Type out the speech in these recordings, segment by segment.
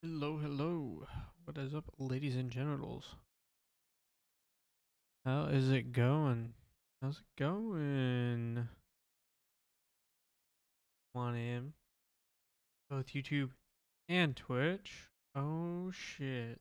Hello, hello. What is up, ladies and genitals? How is it going? How's it going? Come on in. Both YouTube and Twitch. Oh, shit.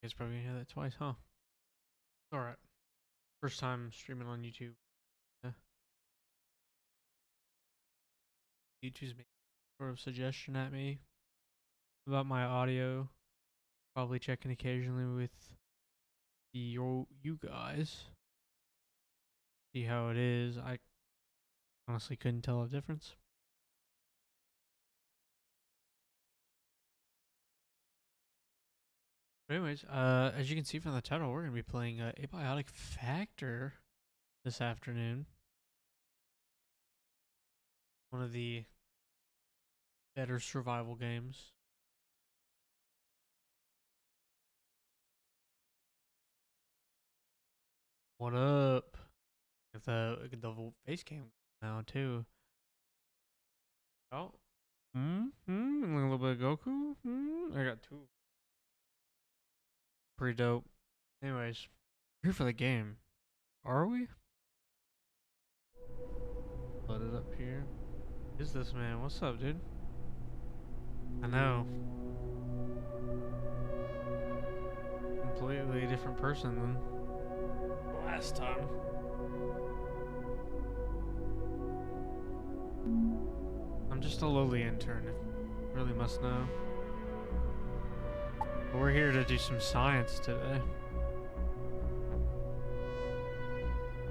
You guys probably gonna hear that twice, huh? Alright. First time streaming on YouTube. Yeah. YouTube's making sort of suggestion at me about my audio. Probably checking occasionally with you guys. See how it is. I honestly couldn't tell a difference. But anyways, as you can see from the title, we're gonna be playing Abiotic Factor this afternoon. One of the better survival games. What up? If the face cam now too. Oh. A little bit of Goku. I got two. Pretty dope. Anyways, here for the game. Are we? Load it up here. Who's this man? What's up, dude? I know. Completely different person than last time. I'm just a lowly intern, if you really must know. But we're here to do some science today.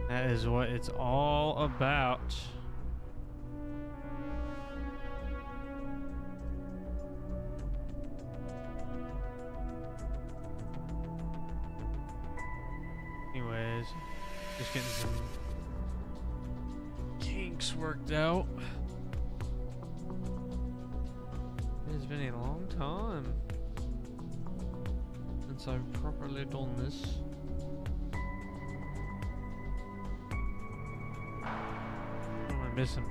That is what it's all about. Anyways, just getting some kinks worked out. It has been a long time since I've properly done this. What am I missing?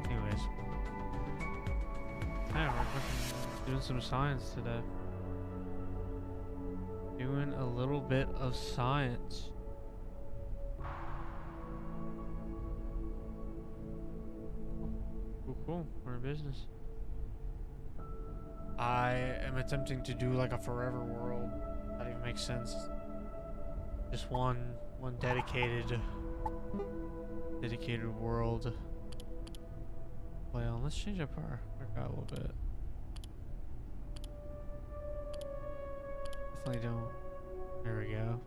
Anyways, yeah, we're doing some science today. Doing a little bit of science. Cool. We're in business. I am attempting to do like a forever world. That even makes sense. Just one dedicated world. Well, let's change up our guy a little bit. Definitely don't. There we go.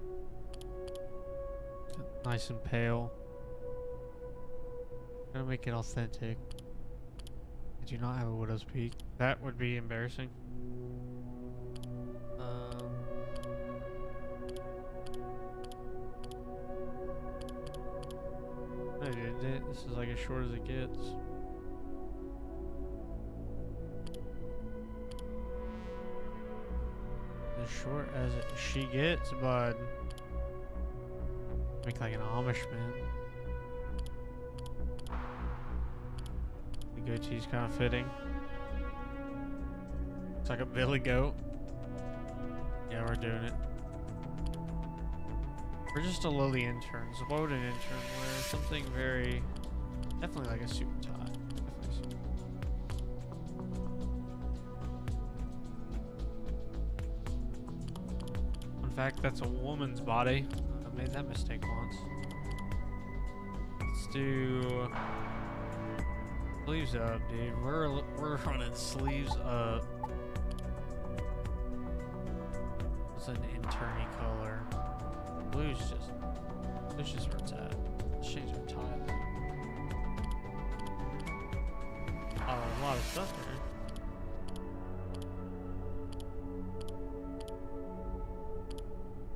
Nice and pale. Gotta make it authentic. I do not have a widow's peak. That would be embarrassing. No, dude, this is like as short as it gets. As short as she gets, bud. Make like an Amish man. The goatee's kind of fitting. It's like a billy goat. Yeah, we're doing it. We're just a lowly interns. What would an intern wear? Something very... Definitely like a suit and tie. Definitely in fact, that's a woman's body. I made that mistake once. Let's do... Sleeves up, dude. We're running sleeves up. What's an interny color? Blue's just where it's at. Let's change our tie. lot of stuff here.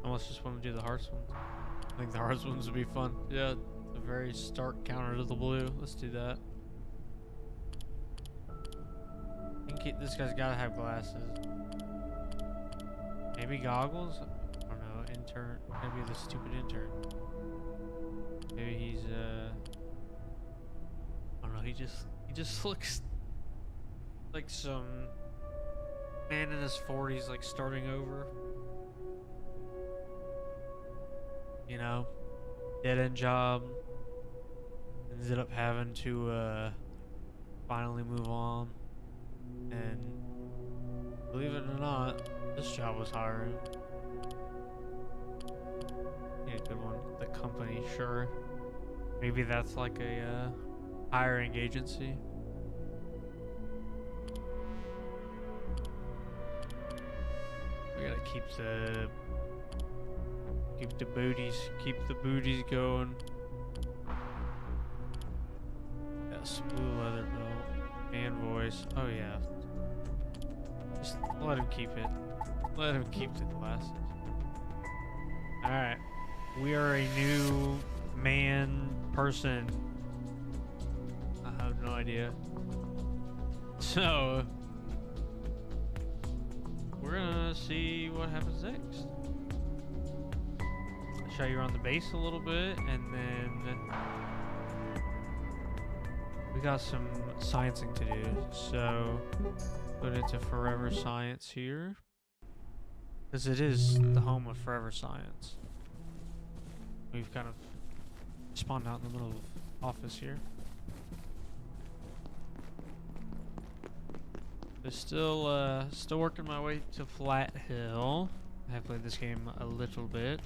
I almost just want to do the hearts ones. I think the hearts ones would be fun. Yeah, it's a very stark counter to the blue. Let's do that. This guy's gotta have glasses. Maybe goggles? I don't know. Intern. Maybe the stupid intern. Maybe he's I don't know. He just looks like some man in his 40s, like starting over. You know, dead end job. Ended up having to finally move on. And believe it or not, this job was hiring. Yeah, good one. The company, sure. Maybe that's like a hiring agency. We gotta keep the booties going. Yes, blue leather belt, man voice. Oh yeah. Just let him keep it. Let him keep the glasses. Alright. We are a new man person. I have no idea. So we're gonna see what happens next. I'll show you around the base a little bit, and then we got some sciencing to do. So put it to Forever Science here, because it is the home of Forever Science. We've kind of spawned out in the middle of office here. But still working my way to Flat Hill. I have played this game a little bit.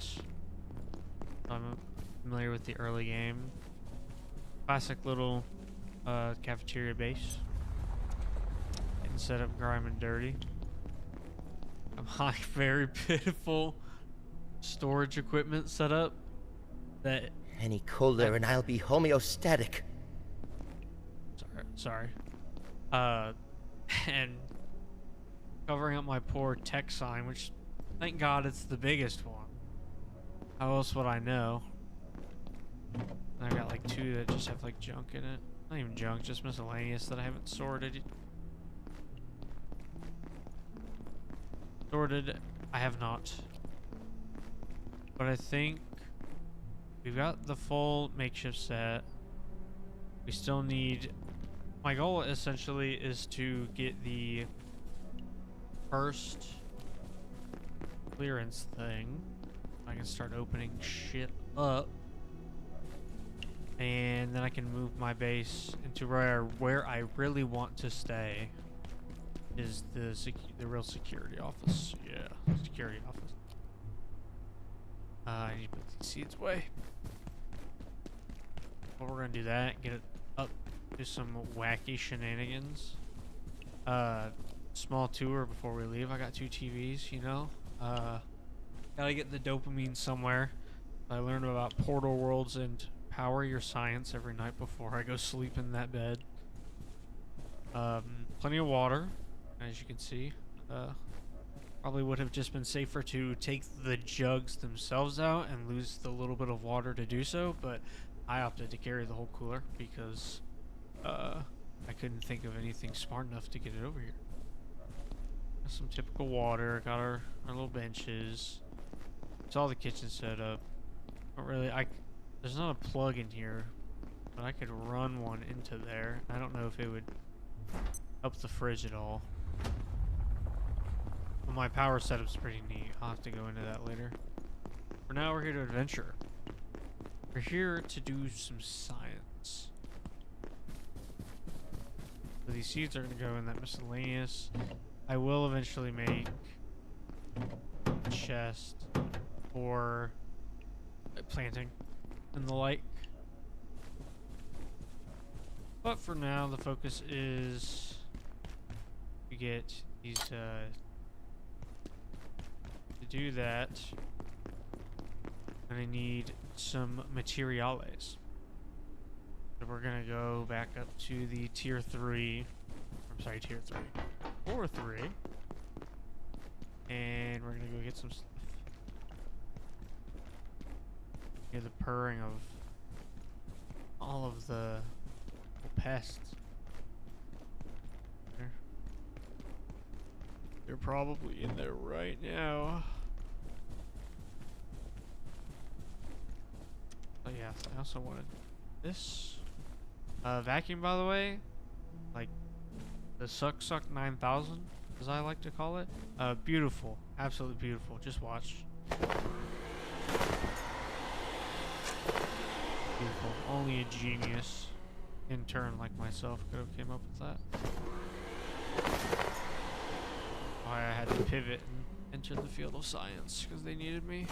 I'm familiar with the early game. Classic little cafeteria base. Getting set up grime and dirty. My very pitiful storage equipment set up. Any colder and I'll be homeostatic. Sorry. And covering up my poor tech sign, which thank God it's the biggest one. How else would I know? And I got like two that just have like junk in it. Not even junk, just miscellaneous that I haven't sorted. I have not. But I think we've got the full makeshift set. We still need... My goal essentially is to get the first clearance thing. I can start opening shit up. And then I can move my base into where I really want to stay. Is the real security office. Yeah, security office. I need to put these seeds away. But we're gonna do that, get it up, do some wacky shenanigans. Small tour before we leave. I got 2 TVs, you know. Gotta get the dopamine somewhere. I learned about portal worlds and power your science every night before I go sleep in that bed. Plenty of water, as you can see. Probably would have just been safer to take the jugs themselves out and lose the little bit of water to do so, but I opted to carry the whole cooler because I couldn't think of anything smart enough to get it over here. Got some typical water, got our little benches. It's all the kitchen set up. Not really, there's not a plug in here, but I could run one into there. I don't know if it would help the fridge at all. Well, my power setup's pretty neat. I'll have to go into that later. For now, we're here to adventure. We're here to do some science. So these seeds are going to go in that miscellaneous. I will eventually make a chest for planting and the like. But for now, the focus is to get these, to do that, and I need some materials. So we're gonna go back up to the tier 3 sorry, tier 3. Floor 3. And we're gonna go get some stuff. Hear the purring of all of the pests. They're probably in there right now. Oh yeah, I also wanted this vacuum, by the way, like the Suck 9000, as I like to call it. Beautiful, absolutely beautiful. Just watch. Beautiful. Only a genius intern like myself could have came up with that. Why I had to pivot and enter the field of science because they needed me.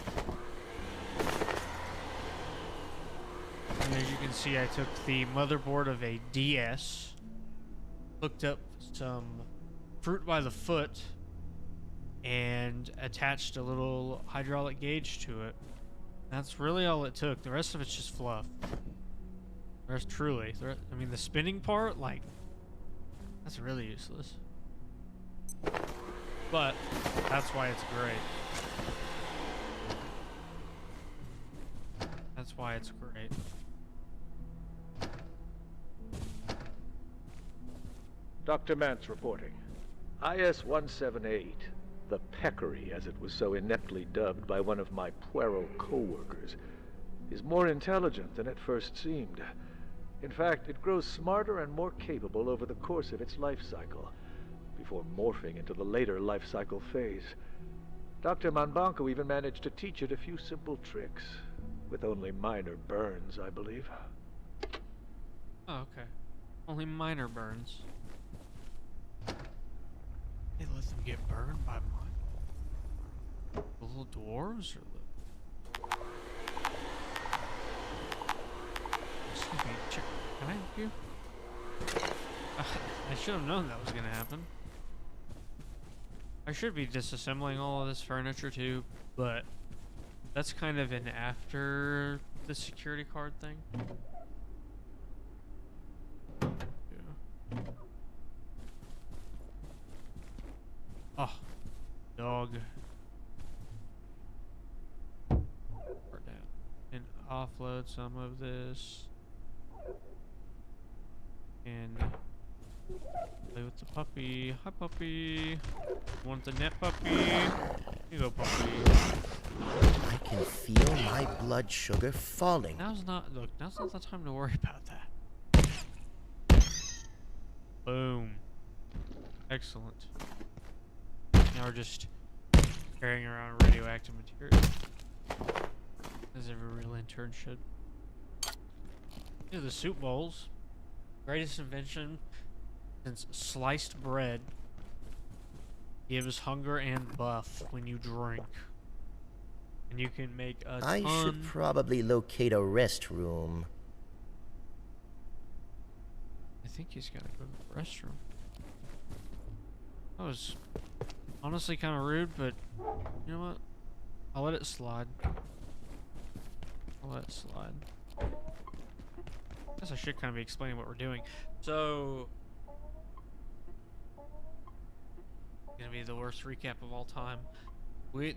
And as you can see, I took the motherboard of a DS, hooked up some fruit by the foot, and attached a little hydraulic gauge to it. That's really all it took. The rest of it's just fluff. The rest, truly. I mean, the spinning part, like, that's really useless. But that's why it's great. That's why it's great. Dr. Mance reporting. IS-178, the Peccary, as it was so ineptly dubbed by one of my puero co-workers, is more intelligent than it first seemed. In fact, it grows smarter and more capable over the course of its life cycle, before morphing into the later life cycle phase. Dr. Manbanco even managed to teach it a few simple tricks, with only minor burns, I believe. Oh, okay. Only minor burns. They let them get burned by the little dwarves, or the... Excuse me, can I help you? I should have known that was gonna happen. I should be disassembling all of this furniture too, but that's kind of an after the security card thing. Yeah. Oh, dog. And offload some of this. And play with the puppy. Hi, puppy. Want the net, puppy? Here you go, puppy. I can feel my blood sugar falling. Now's not the time to worry about that. Boom. Excellent. Now we're just carrying around radioactive material, as every real intern should. These are the soup bowls. Greatest invention since sliced bread. Gives hunger and buff when you drink. And you can make a ton. I should probably locate a restroom. I think he's gotta go to the restroom. That was honestly kind of rude, but you know what? I'll let it slide. I'll let it slide. I guess I should kind of be explaining what we're doing. So, gonna be the worst recap of all time.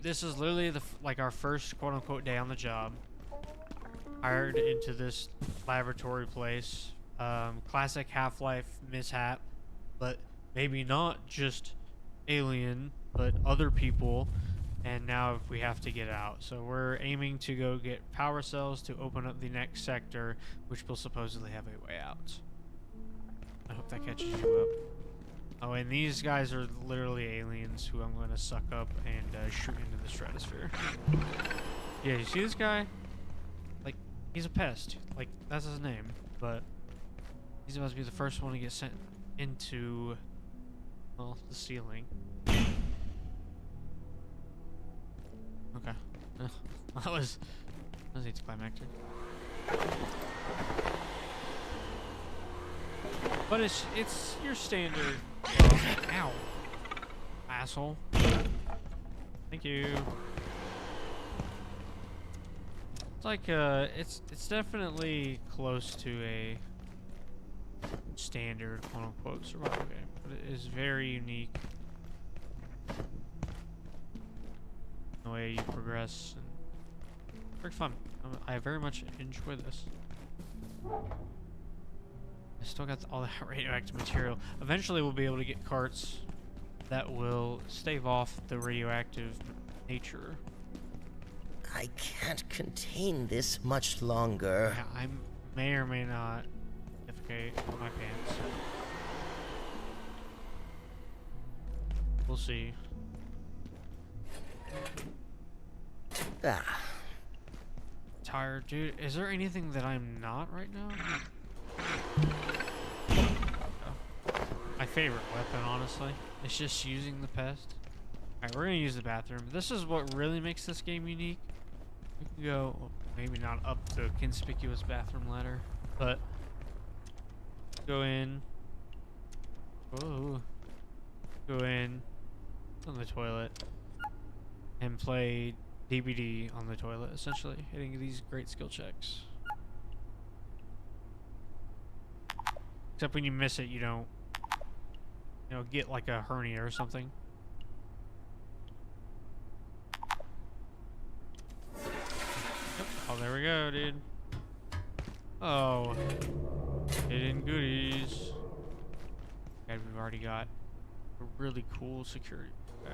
This is literally like our first quote unquote day on the job. Hired into this laboratory place. Classic Half-Life mishap, but maybe not just alien, but other people. And now we have to get out. So we're aiming to go get power cells to open up the next sector, which will supposedly have a way out. I hope that catches you up. Oh, and these guys are literally aliens who I'm going to suck up and shoot into the stratosphere. Yeah, you see this guy? Like, he's a pest. Like, that's his name. But he's about to be the first one to get sent into, well, the ceiling. Okay. that was anticlimactic. But it's your standard. Ow, asshole. Thank you. It's like it's definitely close to a standard quote-unquote survival game, but it is very unique. The way you progress and very fun. I very much enjoy this. I still got all that radioactive material. Eventually we'll be able to get carts that will stave off the radioactive nature. I can't contain this much longer. Yeah, I may or may not defecate on my pants. We'll see. Ah, Tired, dude. Is there anything that I'm not right now? My favorite weapon, honestly. It's just using the pest. Alright, we're gonna use the bathroom. This is what really makes this game unique. We can go, well, maybe not up the conspicuous bathroom ladder, but go in. Whoa. Go in on the toilet and play DBD on the toilet, essentially, hitting these great skill checks. Except when you miss it, you don't, get like a hernia or something. Yep. Oh, there we go, dude. Oh, hidden goodies. And we've already got a really cool security. Okay.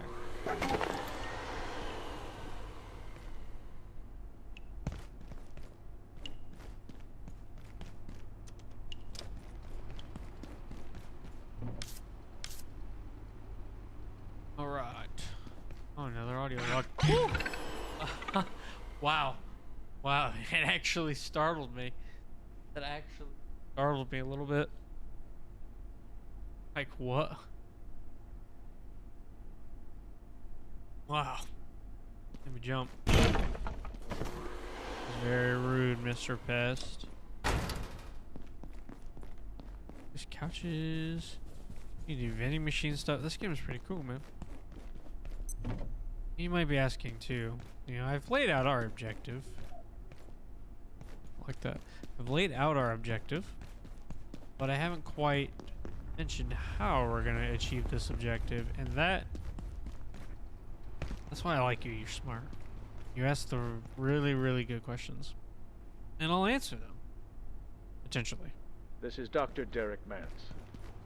Alright. Oh, another audio log. Wow. Wow, it actually startled me. That actually startled me a little bit. Like, what? Wow. Let me jump. Very rude, Mr. Pest. These couches. You do vending machine stuff. This game is pretty cool, man. You might be asking too. I've laid out our objective. Like that. I've laid out our objective, but I haven't quite mentioned how we're gonna achieve this objective, and that's why I like you. You're smart. You ask the really, really good questions, and I'll answer them. Potentially. This is Dr. Derek Mance.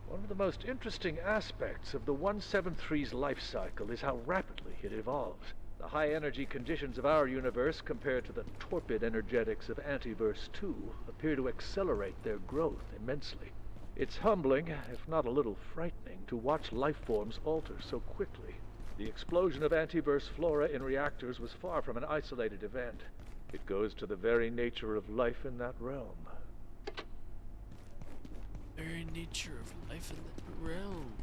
One of the most interesting aspects of the 173's life cycle is how rapidly it evolves. The high-energy conditions of our universe compared to the torpid energetics of Antiverse 2 appear to accelerate their growth immensely. It's humbling, if not a little frightening, to watch life forms alter so quickly. The explosion of Antiverse flora in reactors was far from an isolated event. It goes to the very nature of life in that realm. Very nature of life in the realm.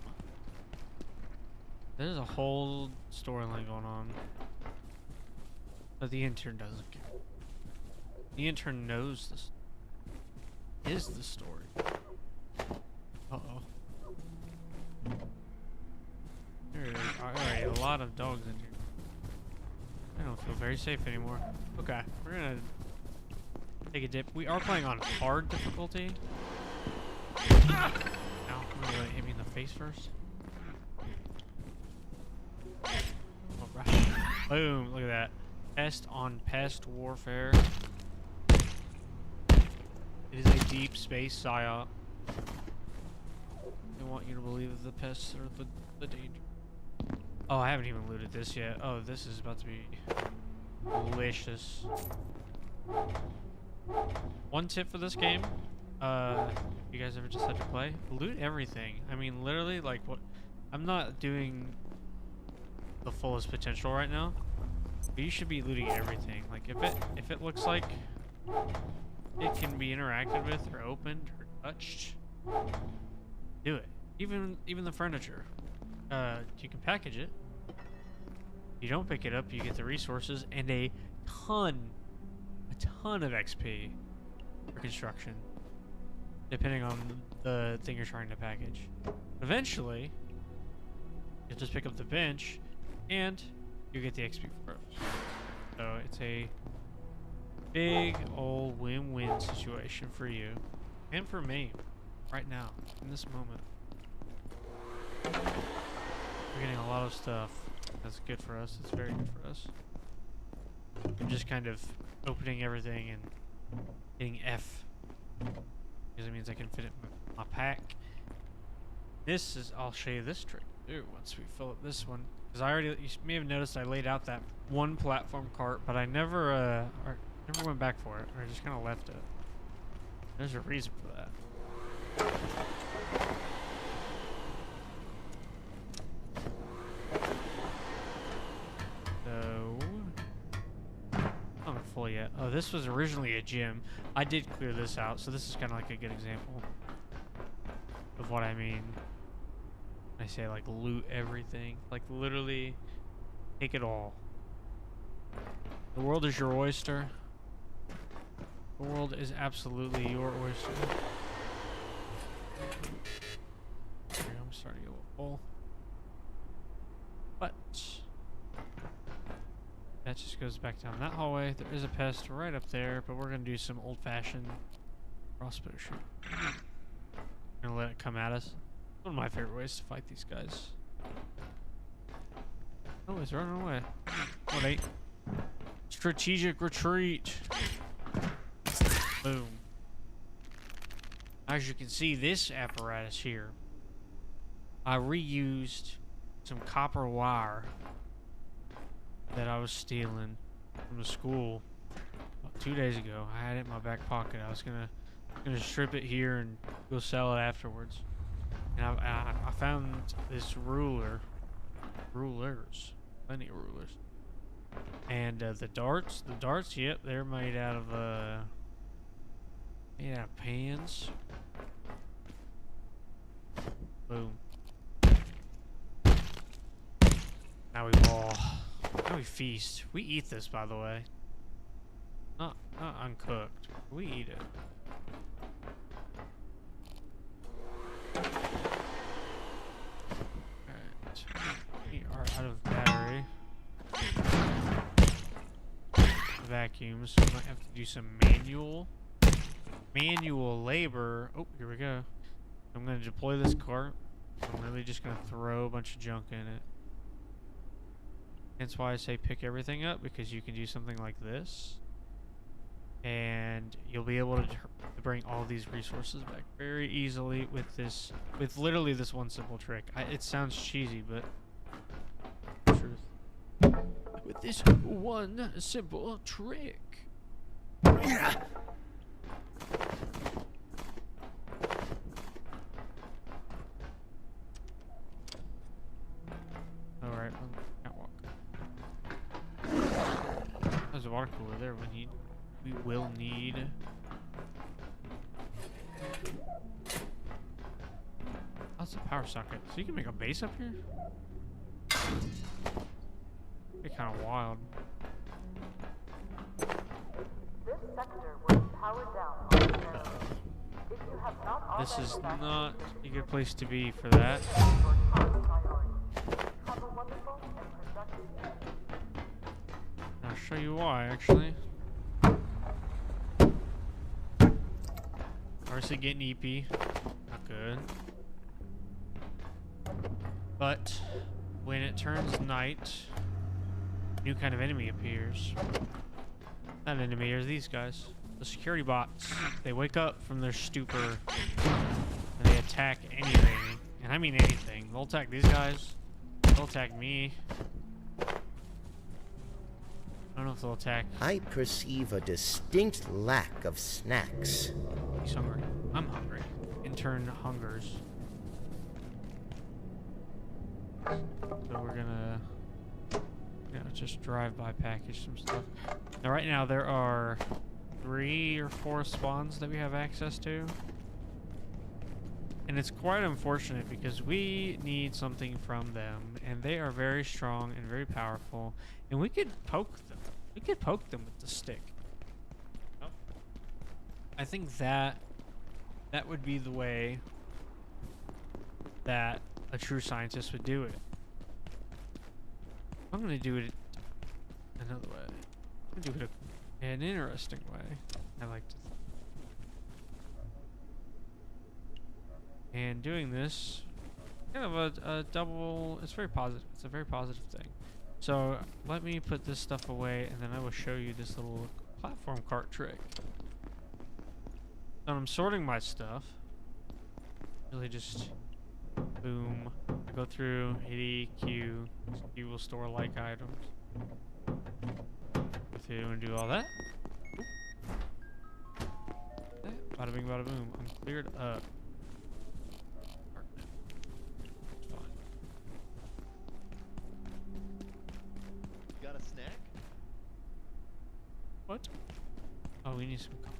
There's a whole storyline going on, but the intern doesn't care. The intern knows this is the story. Uh-oh. There are already a lot of dogs in here. I don't feel very safe anymore. Okay, we're gonna take a dip. We are playing on hard difficulty. Now, I'm gonna let it hit me in the face first. Alright. Boom, look at that. Pest on pest warfare. It is a deep space psyop. They want you to believe that the pests are the danger. Oh, I haven't even looted this yet. Oh, this is about to be delicious. One tip for this game. If you guys ever decide to play, loot everything. I mean, literally, like, what? I'm not doing the fullest potential right now, but you should be looting everything. Like, if it looks like it can be interacted with or opened or touched, do it. Even the furniture. You can package it. You don't pick it up, you get the resources and a ton of XP for construction, depending on the thing you're trying to package. Eventually, you'll just pick up the bench, and you get the XP for it. So it's a big old win-win situation for you, and for me. right now, in this moment. We're getting a lot of stuff. That's good for us. It's very good for us. I'm just kind of opening everything and hitting F. Because it means I can fit it in my pack. This is, I'll show you this trick too once we fill up this one. Because you may have noticed I laid out that one platform cart, but I never went back for it. Or I just kind of left it. There's a reason for that. So, not full yet. Oh, this was originally a gym. I did clear this out, so this is kind of like a good example of what I mean. I say like loot everything, like literally take it all. The world is your oyster. The world is absolutely your oyster. Here, I'm starting to get a little full. But that just goes back down that hallway. There is a pest right up there, but we're gonna do some old-fashioned crossbow shoot. Gonna let it come at us. One of my favorite ways to fight these guys. Oh, he's running away. What, 8? Strategic retreat. Boom. As you can see, this apparatus here, I reused some copper wire that I was stealing from the school about 2 days ago. I had it in my back pocket. I was gonna strip it here and go sell it afterwards. And I found this rulers, plenty of rulers. And the darts, yep, they're made out of pans. Boom. Now we ball. Now we feast. We eat this, by the way. Not uncooked. We eat it. Alright. We are out of battery. Vacuum, so we might have to do some manual labor. Oh, here we go. I'm gonna deploy this cart. I'm really just gonna throw a bunch of junk in it. That's why I say pick everything up, because you can do something like this. And you'll be able to bring all these resources back very easily with literally this one simple trick. It sounds cheesy, but truth. With this one simple trick. Yeah. Alright, can't walk. There's a water cooler there. We will need. That's a power socket. So you can make a base up here? It's kind of wild. This sector will be powered down momentarily. If you have not This is already not a good place to be for that. your top priority. Have a wonderful and productive day. I'll show you why, actually. Obviously getting EP. Not good. But when it turns night, new kind of enemy appears. That enemy are these guys. The security bots. They wake up from their stupor and they attack anything. And I mean anything. They'll attack these guys. They'll attack me. I don't know if they'll attack. I perceive a distinct lack of snacks. He's hungry. I'm hungry. Intern hungers. So we're gonna just drive by package some stuff. Now right now there are 3 or 4 spawns that we have access to. And it's quite unfortunate because we need something from them, and they are very strong and very powerful, and we could poke them. We could poke them with the stick. Oh. I think that would be the way that a true scientist would do it. I'm gonna do it another way. I'm gonna do it an interesting way. I like to. And doing this, kind of a double, it's very positive. It's a very positive thing. So let me put this stuff away and then I will show you this little platform cart trick. So I'm sorting my stuff. Really just boom. I go through hit Q. Q will store like items. Go through and do all that. Bada bing, bada boom. I'm cleared up. Fine. You got a snack? What? Oh, we need some coffee.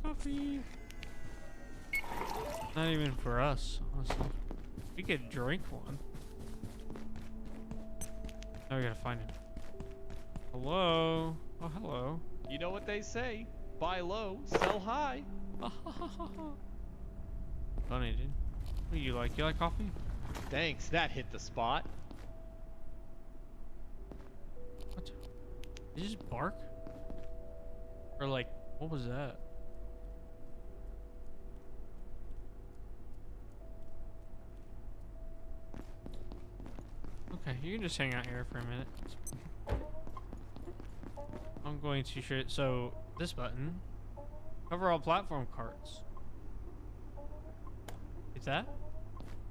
Coffee. Not even for us, honestly. We could drink one. Now we gotta find him. Hello? Oh, hello. You know what they say. Buy low, sell high. Funny, dude. What do you like? You like coffee? Thanks, that hit the spot. What? Did you just bark? Or like, what was that? Okay, you can just hang out here for a minute. I'm going to share it. So, this button, cover all platform carts. Is that?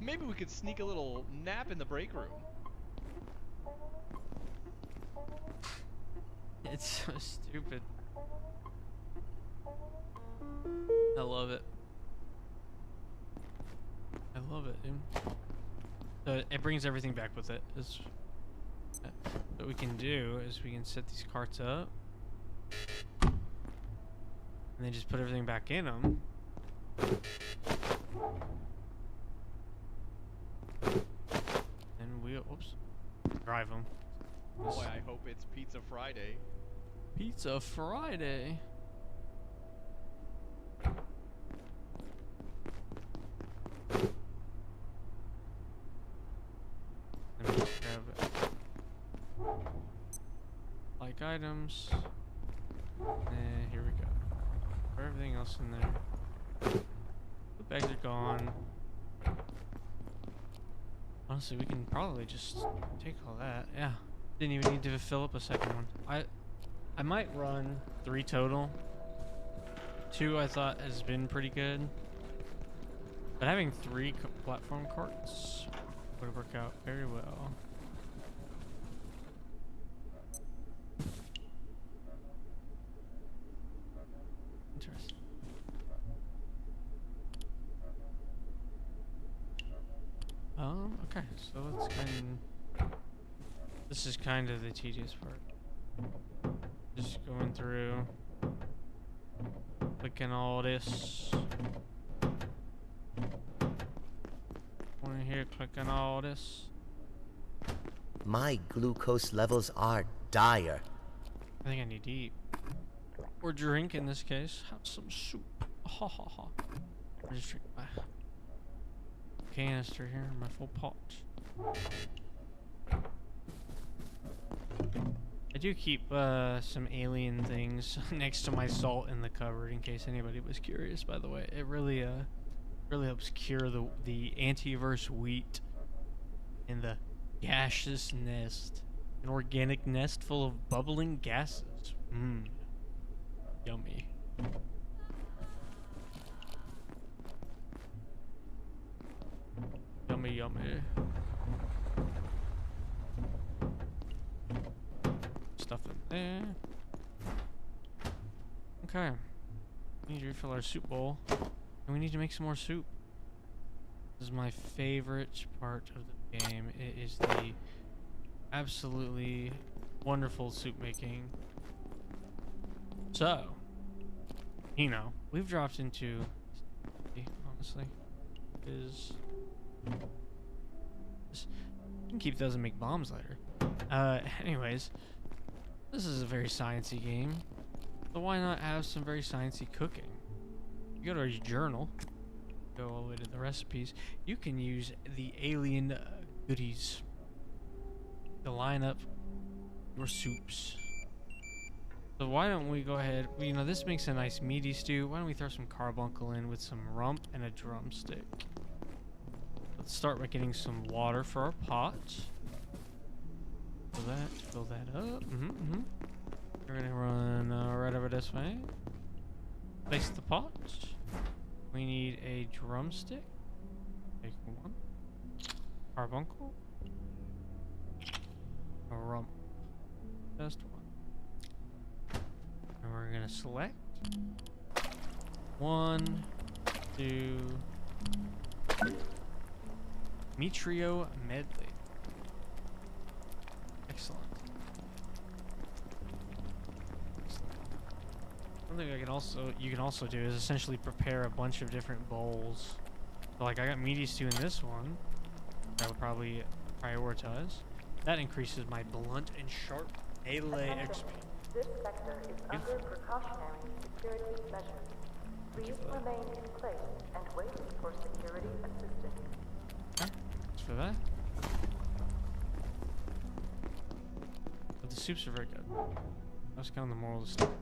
Maybe we could sneak a little nap in the break room. It's so stupid. I love it. I love it, dude. So it brings everything back with it. What we can do is we can set these carts up. And then just put everything back in them. And we, oops, drive them. Boy, I hope it's Pizza Friday. Pizza Friday. Let me just grab it. Like items. And here we go. Put everything else in there. The bags are gone. Honestly, we can probably just take all that. Yeah. Didn't even need to fill up a second one. I might run 3 total. 2 I thought has been pretty good. But having 3 platform carts would work out very well. Interesting. Okay, so let's this is kind of the tedious part. Just going through, clicking all this. One here, clicking all this. My glucose levels are dire. I think I need to eat. Or drink in this case. Have some soup. Ha ha ha. Or just drink my canister here, my full pot. I do keep some alien things next to my salt in the cupboard in case anybody was curious, by the way. It really helps cure the antiverse wheat in the gaseous nest. An organic nest full of bubbling gases. Mmm. Yummy. Yummy, yummy. Stuff in there. Okay. We need to refill our soup bowl. And we need to make some more soup. This is my favorite part of the game. It is the absolutely wonderful soup making. So, you know, we've dropped into, honestly, is you can keep those and make bombs later. Anyways, this is a very sciencey game, so why not have some very sciencey cooking? You go to our journal, go all the way to the recipes. You can use the alien goodies to line up your soups. So why don't we go ahead? You know, this makes a nice meaty stew. Why don't we throw some carbuncle in with some rump and a drumstick? Let's start by getting some water for our pot. Fill that up. We're gonna run right over this way. Place the pot. We need a drumstick. Take one. Carbuncle. A rump. Just one. And we're gonna select 1, 2, Metrio medley. Excellent. One thing you can also do is essentially prepare a bunch of different bowls. So like I got meaty stew in this one. I would probably prioritize. That increases my blunt and sharp melee XP. This sector is under precautionary security measures. Please remain in place and wait for security assistance. Okay, thanks for that. But the soups are very good. That's kind of the moral of the story.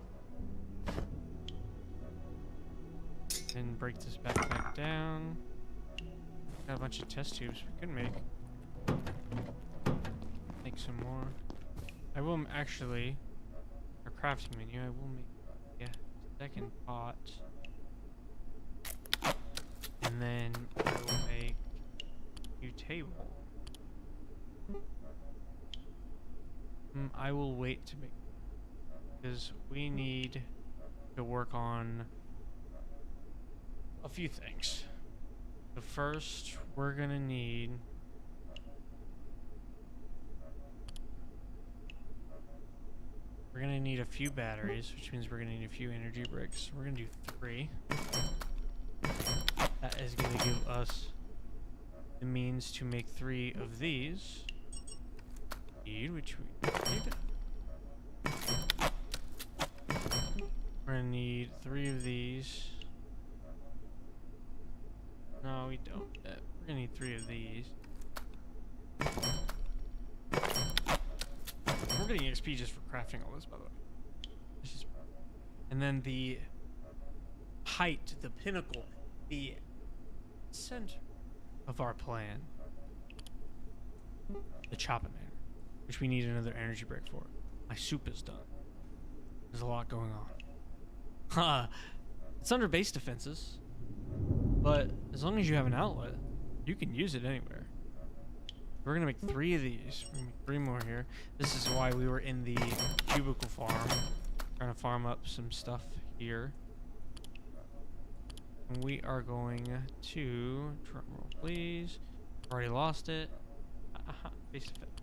And break this backpack down. Got a bunch of test tubes we could make. Make some more. I will actually, our crafting menu, I will make a second pot. And then I will make a new table. I will wait to make, because we need to work on a few things. So first, we're gonna need a few batteries, which means we're gonna need a few energy bricks. We're gonna do 3. That is gonna give us the means to make 3 of these. Which we need. We're gonna need 3 of these. No, we don't. We're gonna need 3 of these. We're getting XP just for crafting all this, by the way. And then the height, the pinnacle, the center of our plan, the chopping man, which we need another energy brick for. My soup is done. There's a lot going on. It's under base defenses, but as long as you have an outlet, you can use it anywhere. We're gonna make 3 of these. We're gonna make 3 more here. This is why we were in the cubicle farm, trying to farm up some stuff here. And we are going to, drum roll please. Already lost it. Base defense.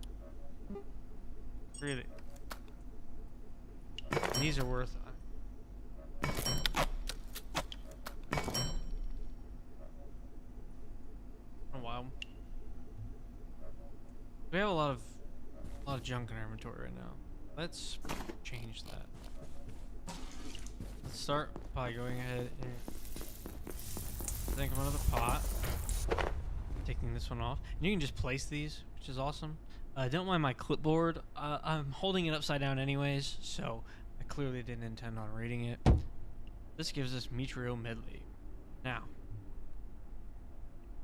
3 of these. And these are worth a while. We have a lot of junk in our inventory right now. Let's change that. Let's start by going ahead and think of another pot. Taking this one off. And you can just place these, which is awesome. Don't mind my clipboard. I'm holding it upside down anyways, so I clearly didn't intend on reading it. This gives us Metrio medley. Now,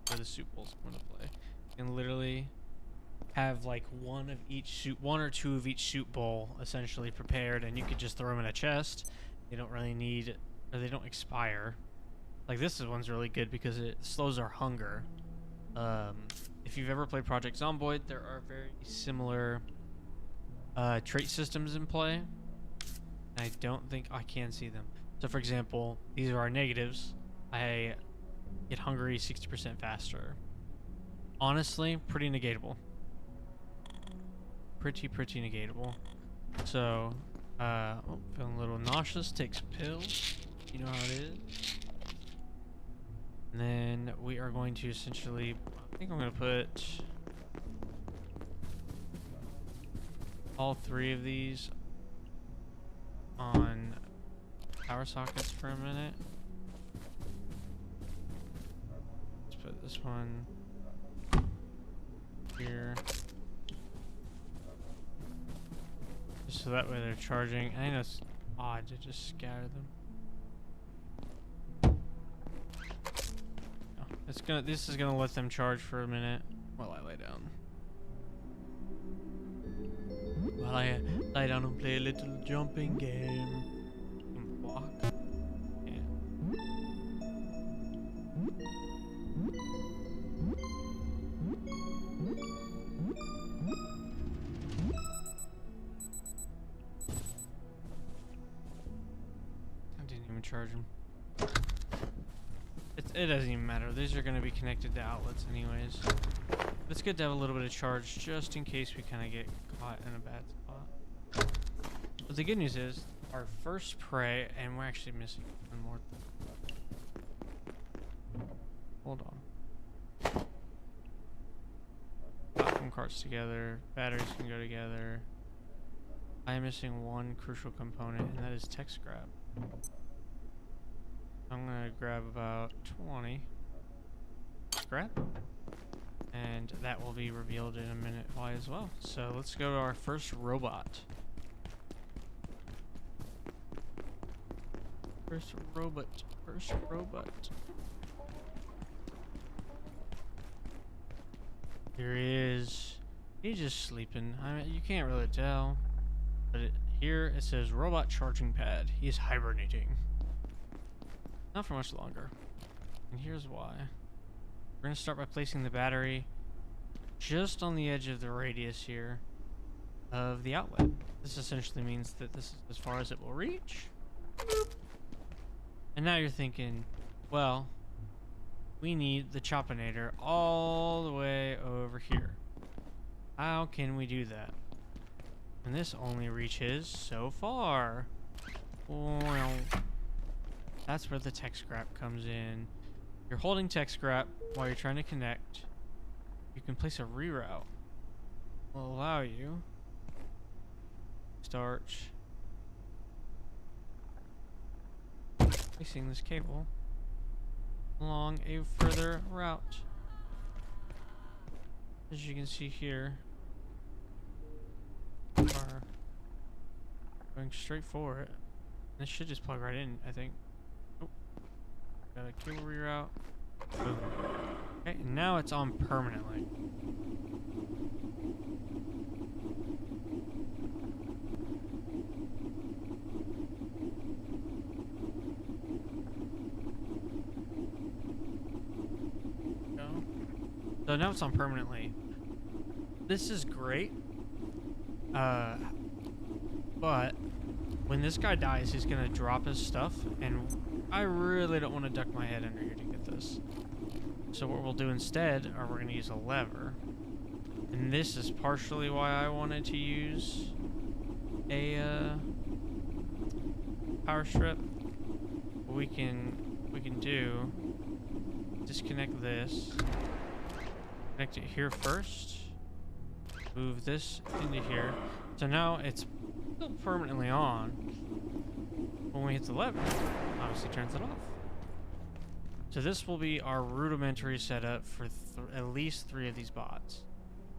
where the soup bowls come into play. You can literally have like one or two of each soup bowl essentially prepared, and you could just throw them in a chest. They don't really need, or they don't expire. Like this one's really good because it slows our hunger. If you've ever played Project Zomboid, there are very similar trait systems in play. I don't think I can see them. So for example, these are our negatives. I get hungry 60% faster. Honestly, pretty negatable. Pretty negatable. So, feeling a little nauseous, take some pills. You know how it is. And then we are going to essentially, I think I'm going to put all 3 of these on power sockets for a minute. Let's put this one here. Just so that way they're charging. And I know odd to just scatter them. No, this is gonna let them charge for a minute while I lay down. While I lie down and play a little jumping game. And walk. Yeah. I didn't even charge them. It doesn't even matter. These are going to be connected to outlets anyways. But it's good to have a little bit of charge just in case we kind of get caught in a bad spot. But the good news is our first prey, and we're actually missing one more thing. Hold on. Platform carts together. Batteries can go together. I am missing one crucial component, and that is tech scrap. I'm gonna grab about 20 scrap, and that will be revealed in a minute why as well. So let's go to our first robot. First robot. Here he is. He's just sleeping. I mean, you can't really tell, but here it says robot charging pad. He's hibernating. Not for much longer. And here's why. We're going to start by placing the battery just on the edge of the radius here of the outlet. This essentially means that this is as far as it will reach. Boop. And now you're thinking, well, we need the choppinator all the way over here. How can we do that? And this only reaches so far. Well, that's where the tech scrap comes in. You're holding tech scrap while you're trying to connect. You can place a reroute. Will allow you start placing this cable along a further route. As you can see here, we are going straight for it. This should just plug right in, I think. Oh, got a cable reroute. Boom. Okay, and now it's on permanently. So now it's on permanently. This is great. But when this guy dies, he's gonna drop his stuff, and I really don't want to duck my head under here to get this. So what we'll do instead, are we're gonna use a lever. And this is partially why I wanted to use a power strip. What we can do, disconnect this. Connect it here first. Move this into here. So now it's still permanently on. When we hit the lever, obviously turns it off. So this will be our rudimentary setup for at least 3 of these bots.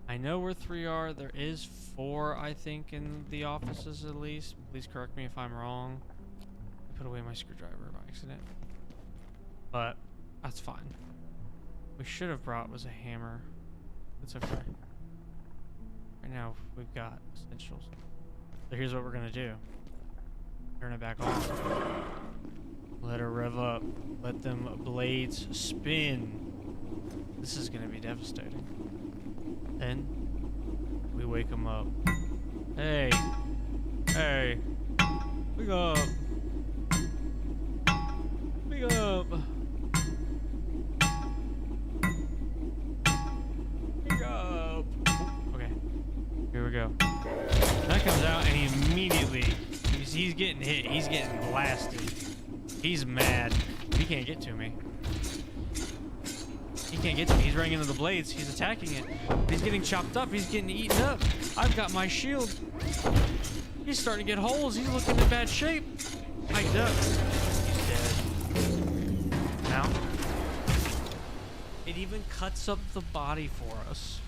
I know where 3 are. There is 4, I think, in the offices at least. Please correct me if I'm wrong. I put away my screwdriver by accident. But that's fine. We should have brought was a hammer. It's okay. Right now we've got essentials. So here's what we're gonna do. Turn it back on. Let her rev up. Let them blades spin. This is gonna be devastating. Then we wake them up. Hey, hey, wake up, wake up. Here we go. That comes out, and he immediately, he's getting hit. He's getting blasted. He's mad. He can't get to me. He can't get to me. He's running into the blades. He's attacking it. He's getting chopped up. He's getting eaten up. I've got my shield. He's starting to get holes. He's looking in bad shape. Hiked up. He's dead. Now, it even cuts up the body for us.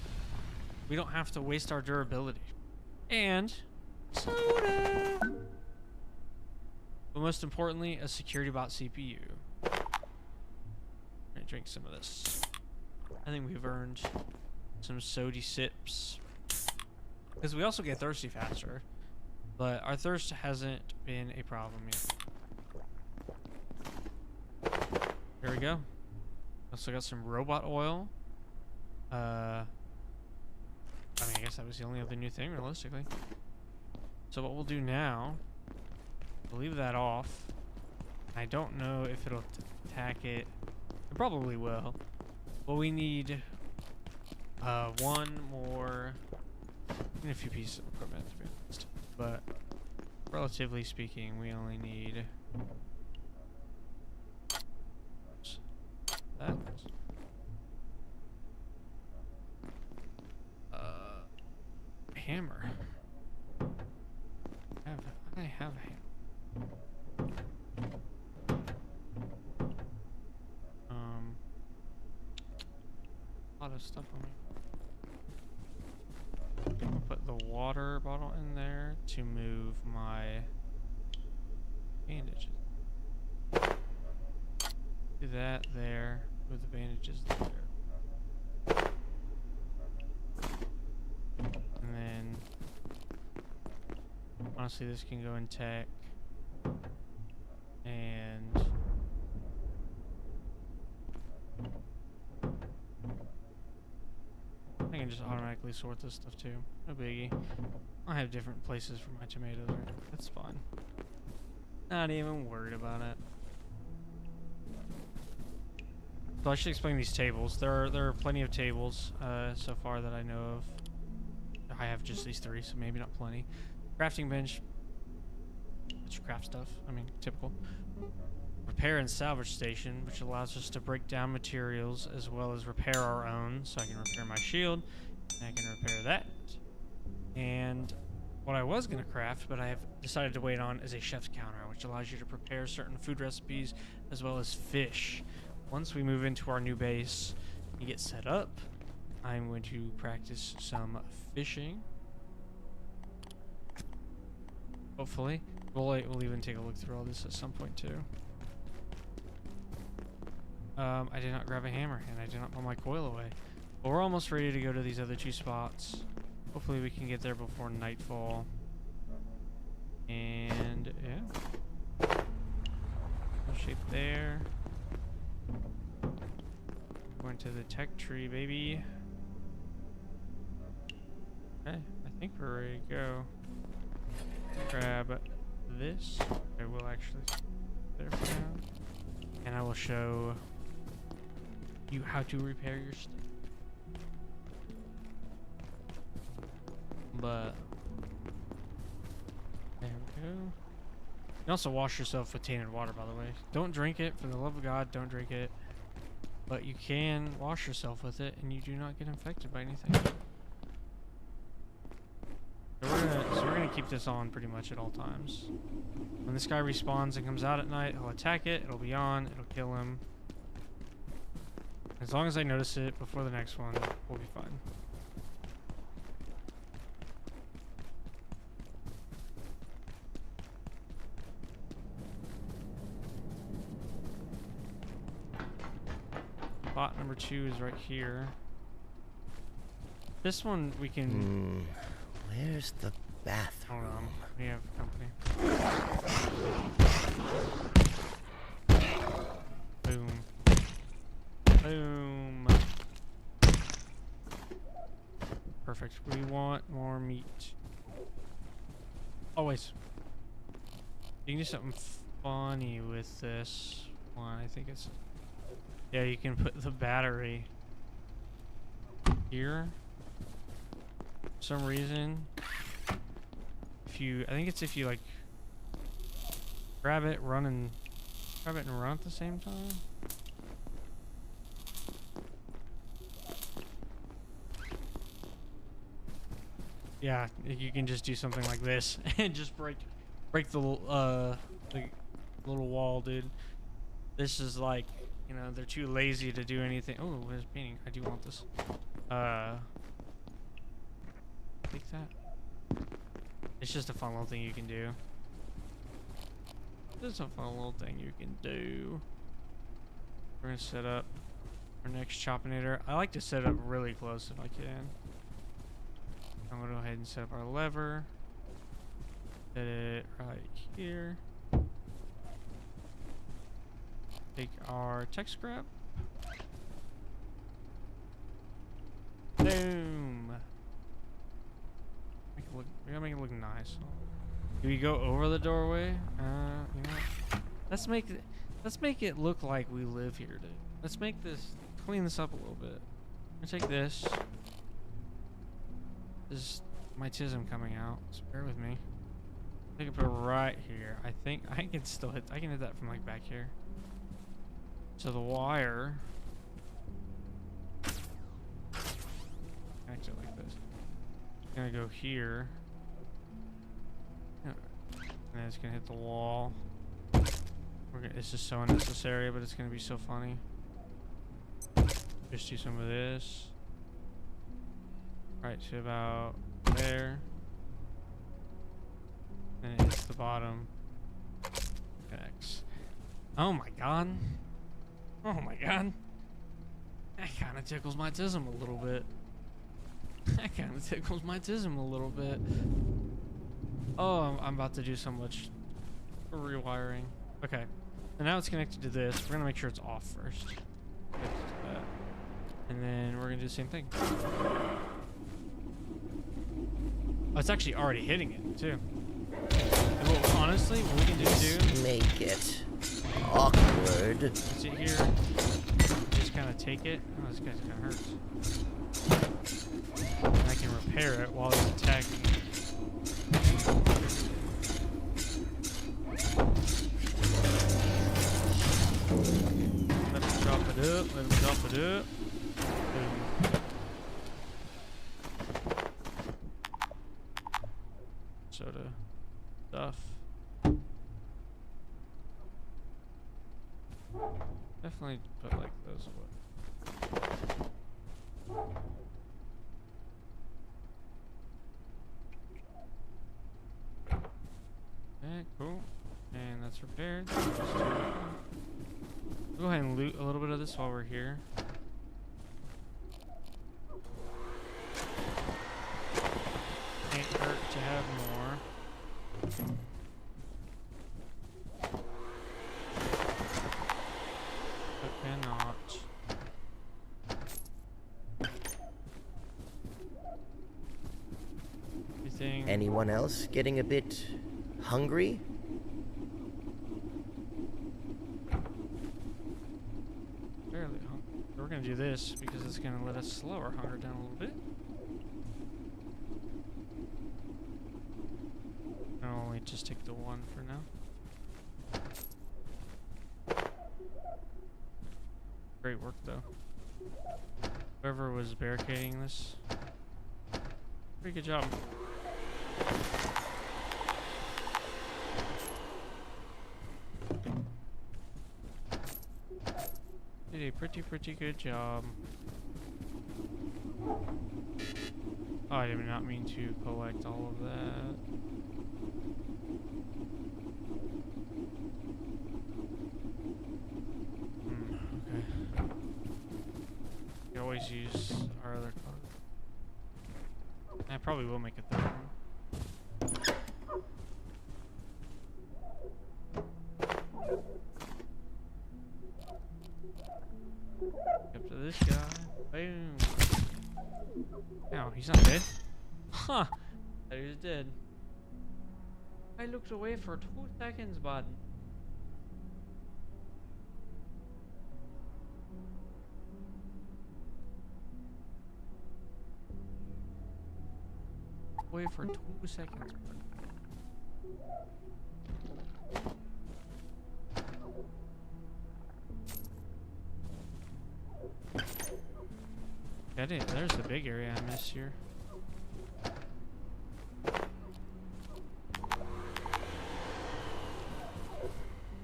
We don't have to waste our durability. And soda. But most importantly, a security bot CPU. I'm gonna drink some of this. I think we've earned some sody sips. Because we also get thirsty faster. But our thirst hasn't been a problem yet. There we go. Also got some robot oil. I mean, I guess that was the only other new thing, realistically. So what we'll do now, we'll leave that off. I don't know if it'll attack it. It probably will. But we need one more, and a few pieces of equipment, to be honest. But relatively speaking, we only need that. Hammer. I have a hammer. A lot of stuff on me. I'll put the water bottle in there to move my bandages. Do that there. Move the bandages there. And then, honestly, this can go in tech. And I can just automatically sort this stuff too. No biggie. I have different places for my tomatoes. Right? That's fine. Not even worried about it. So I should explain these tables. There are plenty of tables so far that I know of. I have just these 3, so maybe not plenty. Crafting bench. Let's craft stuff. I mean, typical. Repair and salvage station, which allows us to break down materials as well as repair our own. So I can repair my shield, and I can repair that. And what I was going to craft, but I have decided to wait on, is a chef's counter, which allows you to prepare certain food recipes as well as fish. Once we move into our new base and get set up, I'm going to practice some fishing. Hopefully. We'll even take a look through all this at some point too. I did not grab a hammer, and I did not put my coil away. But we're almost ready to go to these other 2 spots. Hopefully we can get there before nightfall. And yeah. No shape there. Going to the tech tree, baby. Okay, I think we're ready to go. Grab this. I will actually there for now. And I will show you how to repair your stuff. But there we go. You can also wash yourself with tainted water, by the way. Don't drink it, for the love of God, don't drink it. But you can wash yourself with it, and you do not get infected by anything. So we're gonna keep this on pretty much at all times. When this guy respawns and comes out at night, he'll attack it, it'll be on, it'll kill him. As long as I notice it before the next one, we'll be fine. Bot number 2 is right here. This one we can... Where's the bathroom? Hold on. We have company. Boom. Boom. Perfect. We want more meat. Always. You can do something funny with this one. I think it's... Yeah, you can put the battery here. For some reason. I think it's if you like grab it, run and grab it and run at the same time. Yeah, you can just do something like this and just break the little wall, dude. This is like, you know, they're too lazy to do anything. Oh, there's painting. I do want this. Take that. It's just a fun little thing you can do. This is a fun little thing you can do. We're gonna set up our next choppinator. I like to set it up really close if I can. I'm gonna go ahead and set up our lever. Set it right here. Take our text grab. Boom. Make it look, we gotta make it look nice. Do we go over the doorway? You know, let's make it look like we live here, dude. Let's make this, clean this up a little bit. I'm gonna take this. This is my chism coming out, so bear with me. Take it, put it right here. I think I can still hit. I can hit that from like back here. So the wire. Connect it like this. It's gonna go here. And then it's gonna hit the wall. It's just so unnecessary, but it's gonna be so funny. Just do some of this. Right to about there. And it hits the bottom. Connects. Oh my god. Oh my god. That kind of tickles my tism a little bit. That kind of tickles my tism a little bit. Oh, I'm about to do so much rewiring. Okay. So now it's connected to this. We're gonna make sure it's off first. And then we're gonna do the same thing. Oh, it's actually already hitting it too. Well, honestly, what we can do Make it awkward. is it here. Just kind of take it. Oh, this guy's kind of hurts. And I can repair it while he's attacking. Let him chop it up. Let him chop it up. Boom. Soda stuff. Definitely put like those away. Okay, cool. And that's repaired. We'll go ahead and loot a little bit of this while we're here. Can't hurt to have more. But cannot. Anything? Anyone else getting a bit hungry? Barely hungry. We're gonna do this because it's gonna let us slow our hunger down a little bit. I'll only just take the one for now. Great work though. Whoever was barricading this, pretty good job. Did a pretty good job. Oh, I did not mean to collect all of that. Okay. We always use our other card. I probably will make a third one. Up to this guy. Boom. No, he's not dead. Huh. That he was dead. I looked away for 2 seconds, bud. Away for 2 seconds, bud. There's the big area I missed here.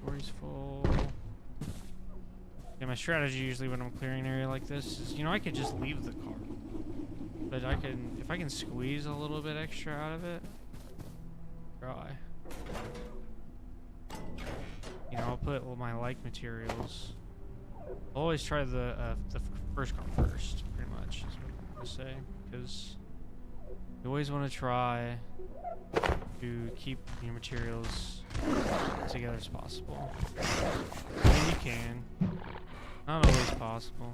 Quarry's full. Yeah, my strategy usually when I'm clearing an area like this is, you know, I could just leave the car. But I can, if I can squeeze a little bit extra out of it, try. you know, I'll put all my like materials. I'll always try the first car first, pretty much, is what I'm gonna say, because you always want to try to keep your materials together as possible. I mean, you can. Not always possible.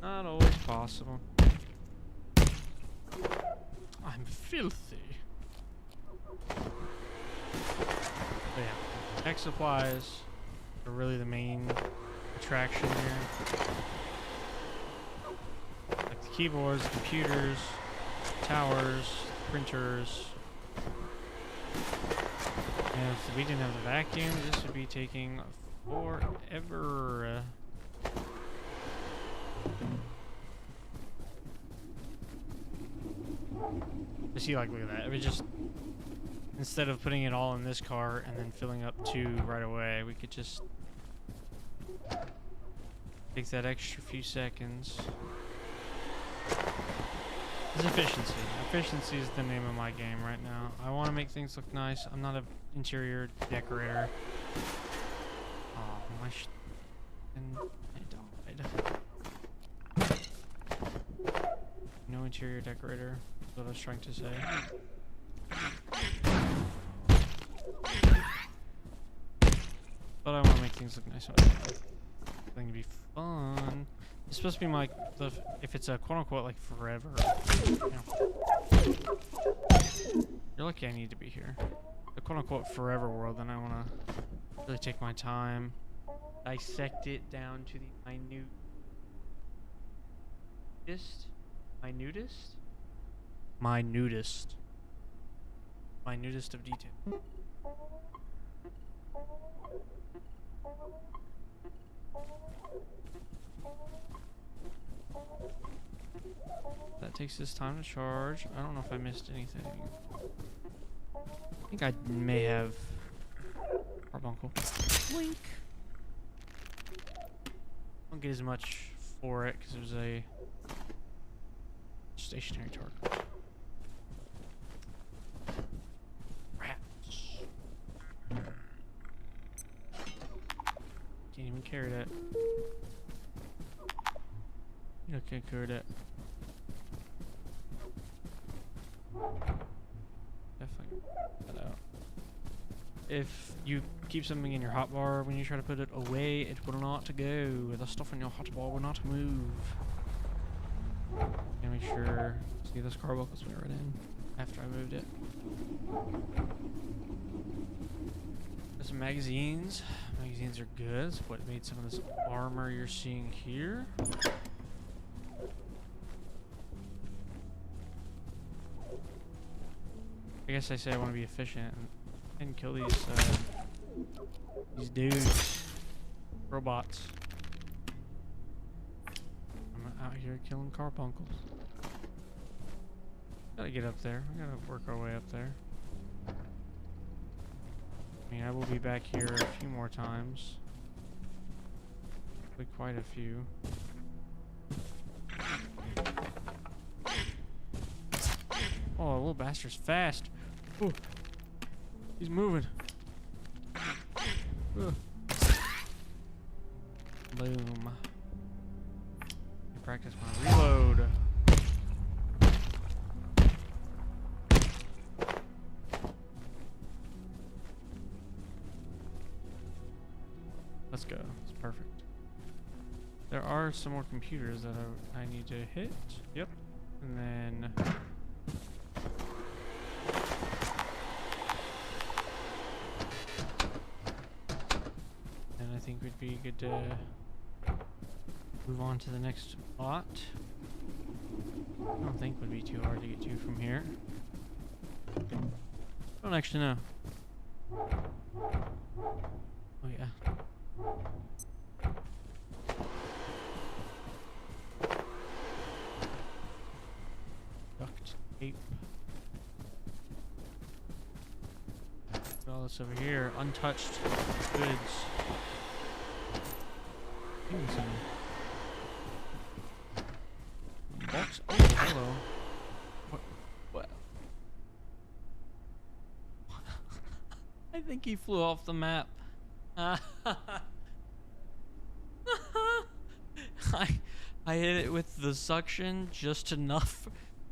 Not always possible. I'm filthy. But yeah, tech supplies are really the main attraction here. Like the keyboards, the computers, towers, printers. And if we didn't have the vacuum, this would be taking forever. But see, like, look at that. It was just, instead of putting it all in this car and then filling up 2 right away, we could just take that extra few seconds. It's efficiency. Efficiency is the name of my game right now. I want to make things look nice. I'm not an interior decorator. Oh, my I died. No interior decorator. That's what I was trying to say. But I want to make things look nice. It's going to be fun. It's supposed to be my, if it's a quote-unquote like forever. You know. You're lucky I need to be here. The quote-unquote forever world, then I want to really take my time, dissect it down to the minutest of detail. That takes this time to charge. I don't know if I missed anything. I think I may have carbuncle. Blink. Don't get as much for it because it was a stationary target. Rats. Can't even carry that. You can't carry that. Definitely get that out. If you keep something in your hotbar, when you try to put it away, it will not go. The stuff in your hotbar will not move. And make sure, see those carbuncles went right in after I moved it. There's some magazines. Magazines are good. That's what made some of this armor you're seeing here. I guess I say I want to be efficient and kill these dudes, robots. I'm out here killing carbuncles. Gotta get up there. We gotta work our way up there. I mean, I will be back here a few more times. Probably quite a few. Oh, the little bastard's fast. Ooh. He's moving. Ugh. Boom. I practice my reload. Let's go. It's perfect. There are some more computers that I need to hit. Yep. And then I think we'd be good to move on to the next spot. I don't think would be too hard to get to from here. I don't actually know. Oh yeah. Duct tape. Put all this over here. Untouched goods. Even some box. Oh, hello. What? think he flew off the map. I I hit it with the suction just enough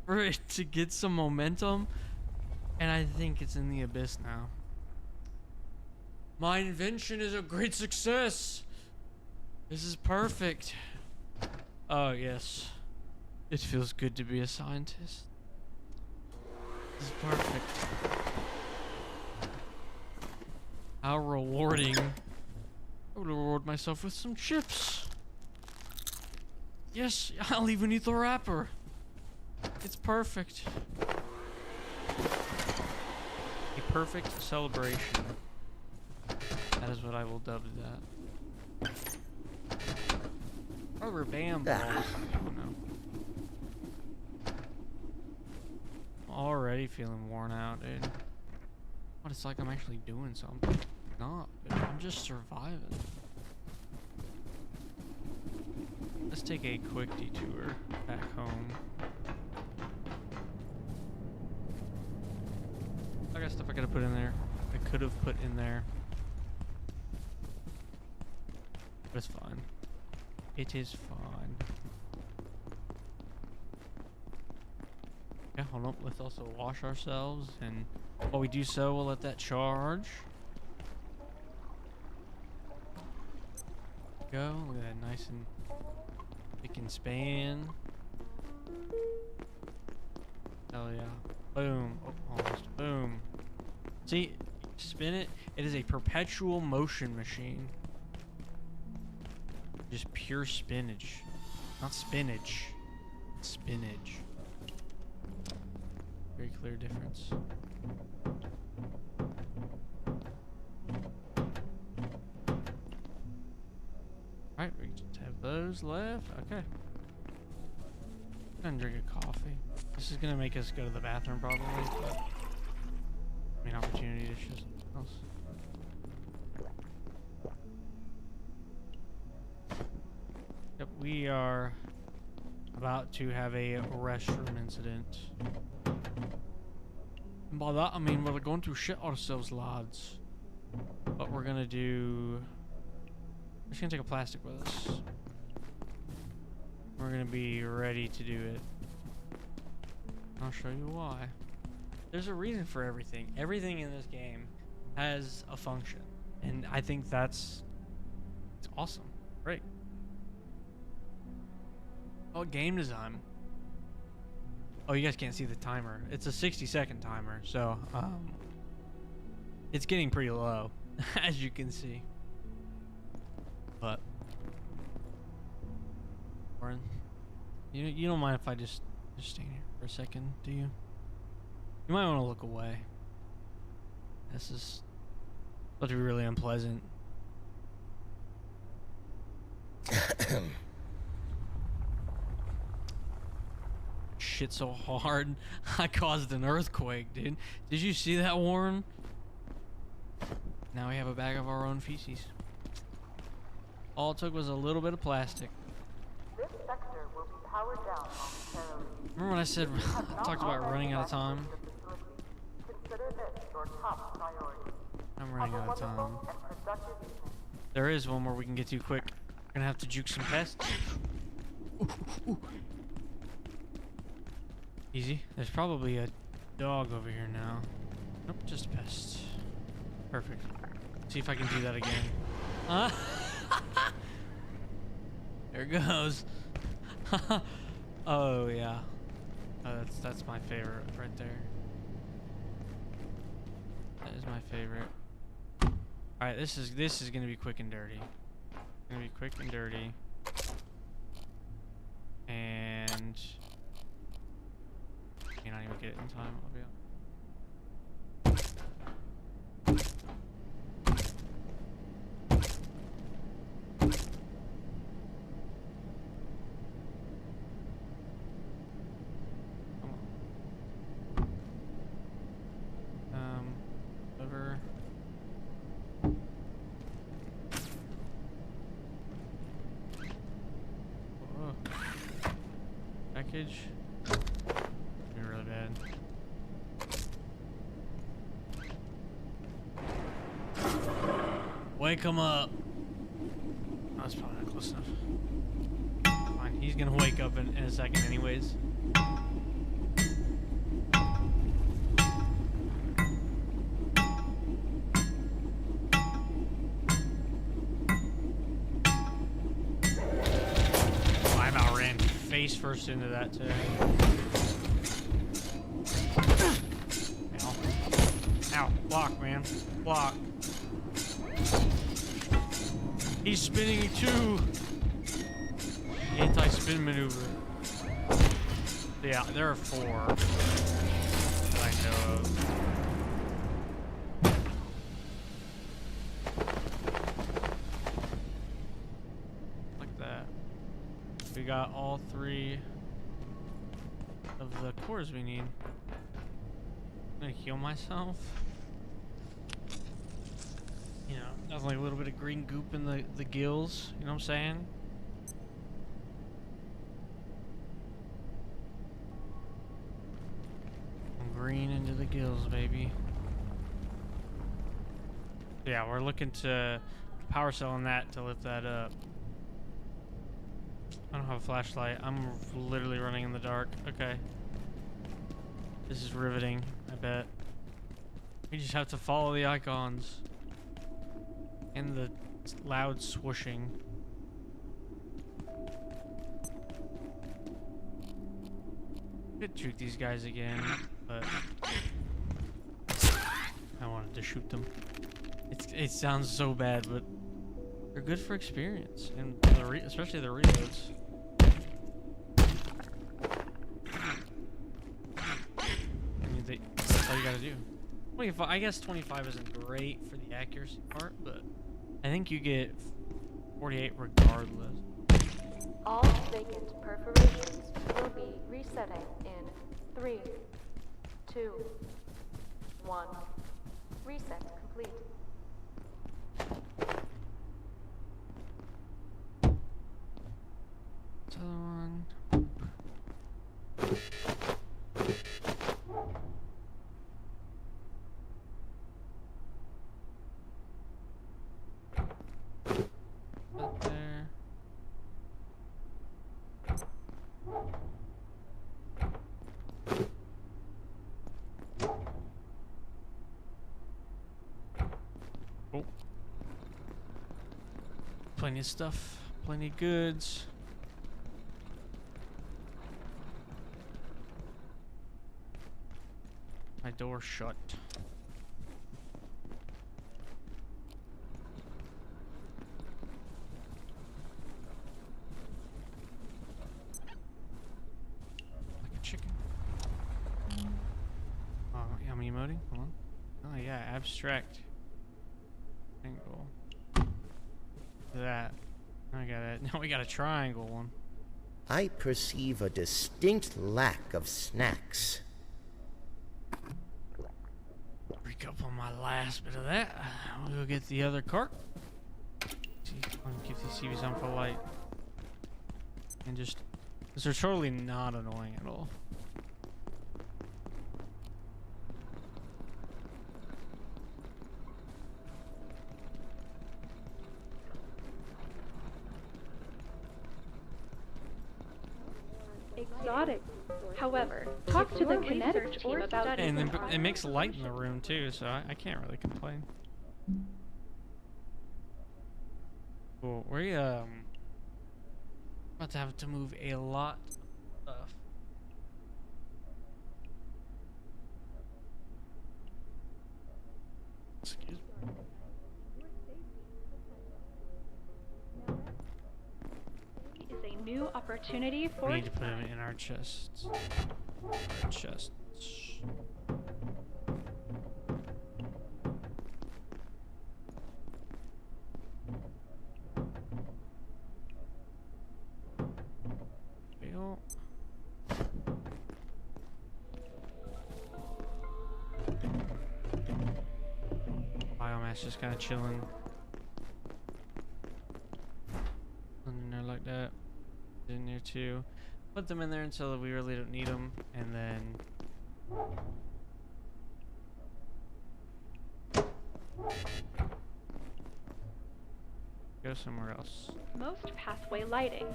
for it to get some momentum, and I think it's in the abyss now. My invention is a great success. This is perfect. Oh yes, it feels good to be a scientist. This is perfect. How rewarding. I would reward myself with some chips. Yes, I'll even eat the wrapper. It's perfect. A perfect celebration. That is what I will dub that. Rubber band balls. Oh no. I'm already feeling worn out, dude. What, it's like I'm actually doing something. Not, dude. I'm just surviving. Let's take a quick detour back home. I got stuff I gotta put in there. I could have put in there. But it's fine. It is fine. Yeah, hold on. Let's also wash ourselves, and while we do so, we'll let that charge. Go. Look at that, nice and pick and span. Hell yeah. Boom. Oh, almost. Boom. See, spin it. It is a perpetual motion machine. Just pure spinach. Not spinach. Spinach. Very clear difference. Alright, we just have those left. Okay. I'm gonna drink a coffee. This is gonna make us go to the bathroom probably, but I mean, opportunity to show something else. Yep, we are about to have a restroom incident. And by that I mean we're going to shit ourselves, lads. But we're gonna do... We're just gonna take a plastic with us. We're gonna be ready to do it. I'll show you why. There's a reason for everything. Everything in this game has a function. And I think it's awesome. Great. Oh, game design. Oh, you guys can't see the timer. It's a 60-second timer, so it's getting pretty low, as you can see. But Warren, you don't mind if I just stand here for a second, do you? You might want to look away. This is about to be really unpleasant. Shit so hard, I caused an earthquake, dude. Did you see that, Warren? Now we have a bag of our own feces. All it took was a little bit of plastic. This sector will be powered down momentarily. Remember when I said I talked about running out of time? Consider this your top priority. I'm running out of time. And productive evening. There is one more we can get to quick. We're gonna have to juke some pests. Ooh. Easy. There's probably a dog over here now. Nope, just a pest. Perfect. See if I can do that again. There it goes. Oh yeah. That's my favorite right there. That is my favorite. All right, this is gonna be quick and dirty. Gonna be quick and dirty. And may not even get it in time. I'll be out. Over. Whoa. Package. Be really bad. Wake him up. Oh, that's probably not close enough. Fine, he's gonna wake up in a second anyways. I about ran face first into that too. Ow. Ow. Block, man. Block. He's spinning too. Anti-spin maneuver. Yeah, there are 4 that I know of. Like that. We got all 3 of the cores we need. I'm gonna heal myself. You know, definitely a little bit of green goop in the gills, you know what I'm saying? Green into the gills, baby. Yeah, we're looking to power cell on that to lift that up. I don't have a flashlight. I'm literally running in the dark. Okay. This is riveting, I bet. We just have to follow the icons. And the loud swooshing. Could shoot these guys again, but I wanted to shoot them. It sounds so bad, but they're good for experience, and especially the reloads. I mean, that's all you gotta do. 25, I guess 25 isn't great for the accuracy part, but I think you get 48 regardless. All vacant perforations will be resetting in 3, 2, 1. Reset complete. This other one. Up there. Oh. Plenty of stuff, plenty of goods. My door shut. Like a chicken. Oh, yeah, I'm emoting. Hold on. Oh yeah, abstract angle. That. I got it. Now we got a triangle one. I perceive a distinct lack of snacks. Break up on my last bit of that. We'll go get the other cart. See, I'm gonna give these CVs on for light. And just, because they're totally not annoying at all. Exotic. However, talk to the kinetic team about And then it makes light in the room too, so I can't really complain. Cool. We about to have to move a lot of stuff. Excuse me. is a new opportunity for We need to put them in our chests. Our chests. Fail. Biomass just kind of chilling. In there like that. In there too. Put them in there until we really don't need them, and then Go somewhere else. Most pathway lighting.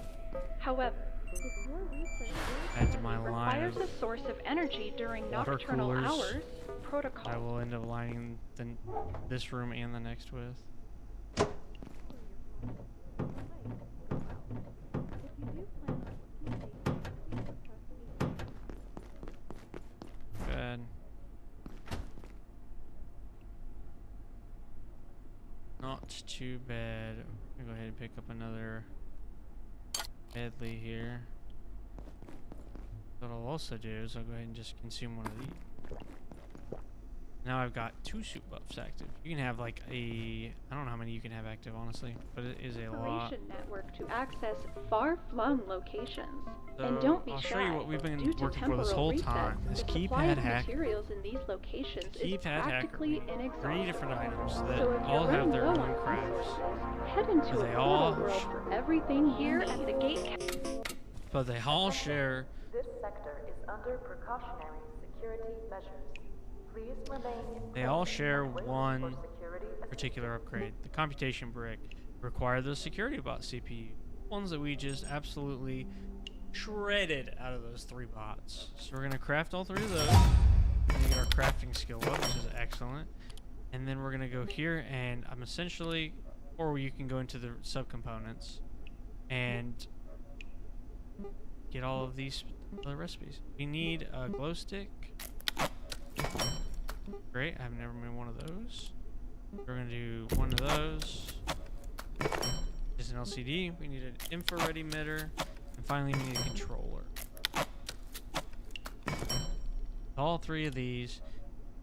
However, if your research Add to my line requires of a source of energy during water nocturnal coolers hours, I protocol. will end up lining this room and the next with. Good. Not too bad. I'm gonna go ahead and pick up another medley here. What I'll also do is I'll go ahead and just consume one of these. Now I've got 2 suit buffs active. You can have like I don't know how many you can have active, honestly, but it is a lot. Operation network to access far-flung locations. So And don't be I'll shy. show you what we've been Due to working for this temporal whole resets, time. This the supply keypad of hack. materials in these locations is Keypad hacker. practically inexhaustible. 3 different items that So if all you're have their running own low on crafts. resources, head into They a all portal world for everything here at the gate. But they all share. This sector is under precautionary security measures. Please remain in They all place share and wait one for security particular upgrade. The computation brick require the security bot CPU. Ones that we just absolutely shredded out of those 3 bots. So we're gonna craft all 3 of those. We're gonna get our crafting skill up, which is excellent. And then we're gonna go here and I'm essentially, or you can go into the subcomponents and get all of these other recipes. We need a glow stick. Great, I've never made one of those. We're gonna do one of those. Just an LCD. We need an infrared emitter, and finally we need a controller. All 3 of these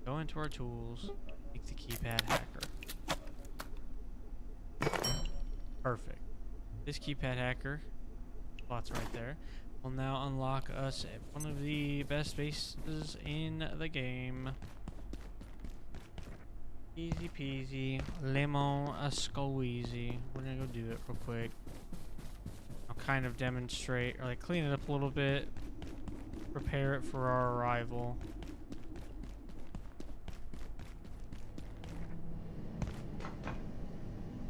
go into our tools. Make the keypad hacker. Perfect. This keypad hacker, slots right there, will now unlock us at one of the best bases in the game. Easy peasy, lemon squeezy. We're gonna go do it real quick. I'll kind of demonstrate, or like clean it up a little bit, prepare it for our arrival.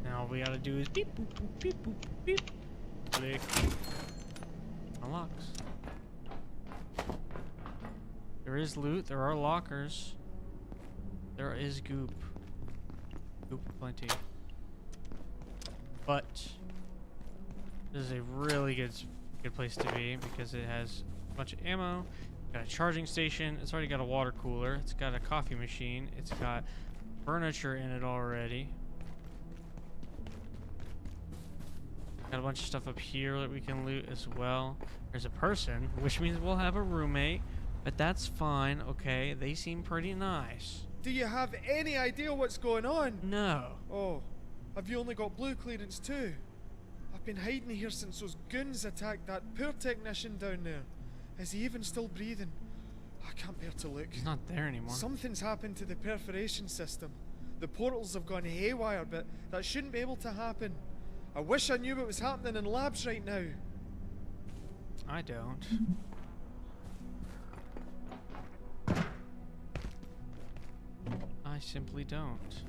Now all we gotta do is beep boop boop beep boop beep. Click. Unlocks. There is loot, there are lockers. There is goop. Goop plenty. But this is a really good place to be because it has a bunch of ammo, got a charging station, it's already got a water cooler, it's got a coffee machine, it's got furniture in it already. Got a bunch of stuff up here that we can loot as well. There's a person, which means we'll have a roommate, but that's fine, okay? They seem pretty nice. Do you have any idea what's going on? No. Oh, have you only got blue clearance too? I've been hiding here since those goons attacked that poor technician down there. Is he even still breathing? I can't bear to look. He's not there anymore. Something's happened to the perforation system. The portals have gone haywire, but that shouldn't be able to happen. I wish I knew what was happening in labs right now. I don't. I simply don't.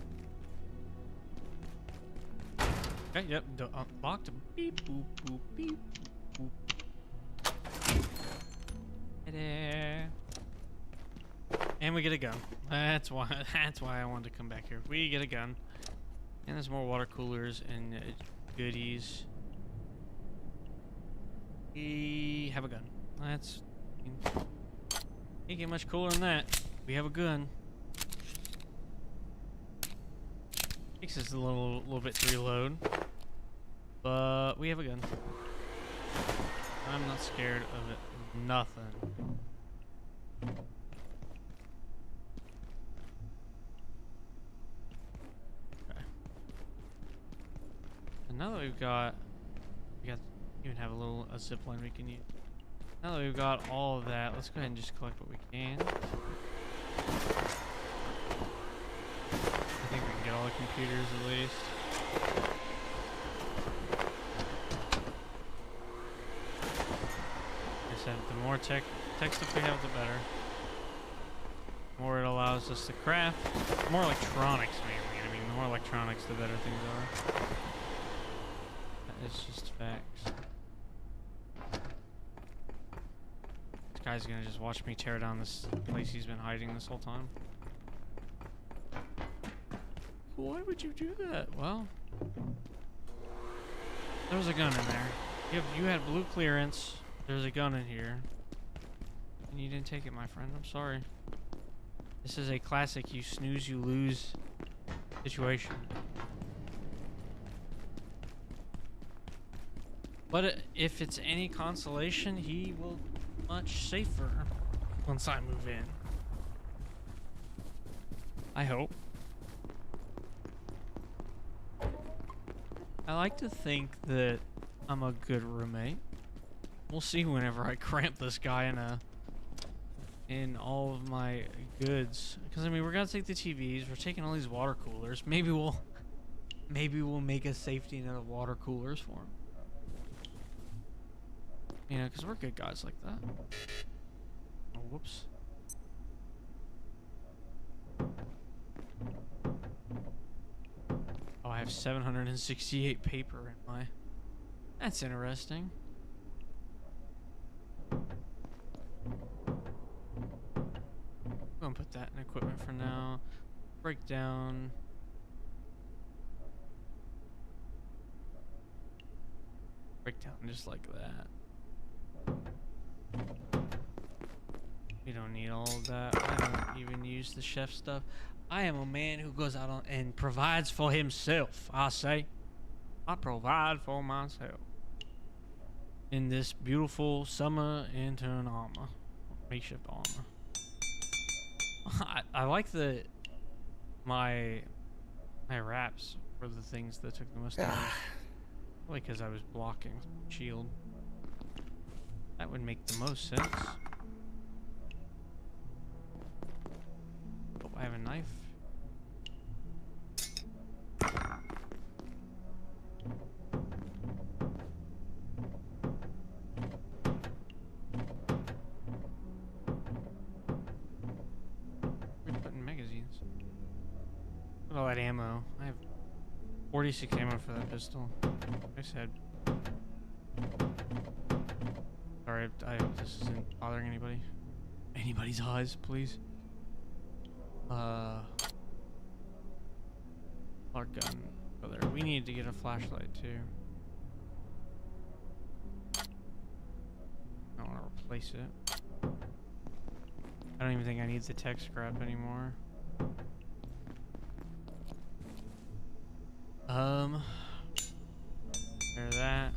Okay, yep, unlocked. Beep boop boop beep boop boop. Ta-da. And we get a gun. That's why I wanted to come back here. We get a gun. And there's more water coolers and goodies. We have a gun. That's can't get much cooler than that. We have a gun. Takes us a little bit to reload, but we have a gun. I'm not scared of it. Nothing. Okay. And now that we even have a zip line we can use. Now that we've got all of that, let's go ahead and just collect what we can. I think we can get all the computers at least. Like I said, the more tech stuff we have, the better. The more it allows us to craft. More electronics mainly. I mean, the more electronics, the better things are. it's just facts. This guy's gonna just watch me tear down this place he's been hiding this whole time. Why would you do that? Well, there's a gun in there. You had blue clearance. There's a gun in here. And you didn't take it, my friend. I'm sorry. This is a classic you snooze, you lose situation. But if it's any consolation, he will be much safer once I move in. I hope. I like to think that I'm a good roommate. We'll see whenever I cramp this guy in all of my goods. Because I mean, we're gonna take the TVs. We're taking all these water coolers. Maybe we'll make a safety net of water coolers for him. You know, because we're good guys like that. Oh, whoops. Oh, I have 768 paper in my... That's interesting. I'm gonna put that in equipment for now. Breakdown. Breakdown just like that. We don't need all of that. I don't even use the chef stuff. I am a man who goes out and provides for himself. I say, I provide for myself. In this beautiful summer intern armor, makeshift armor. I like the my wraps were the things that took the most damage. Probably because I was blocking shield. That would make the most sense. Oh, I have a knife. We're putting magazines. Look at all that ammo. I have 46 ammo for that pistol. I said. Sorry, I hope this isn't bothering anybody. Anybody's eyes, please. Our gun. Oh, there. We need to get a flashlight too. I want to replace it. I don't even think I need the tech scrap anymore. There's that.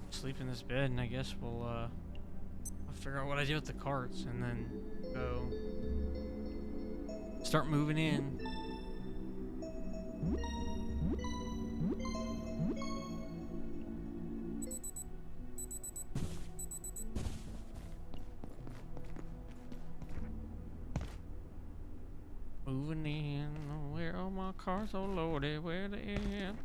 Sleep in this bed, and I guess I'll figure out what I do with the carts, and then go start moving in. Moving in, where are my cars so loaded? Where they at?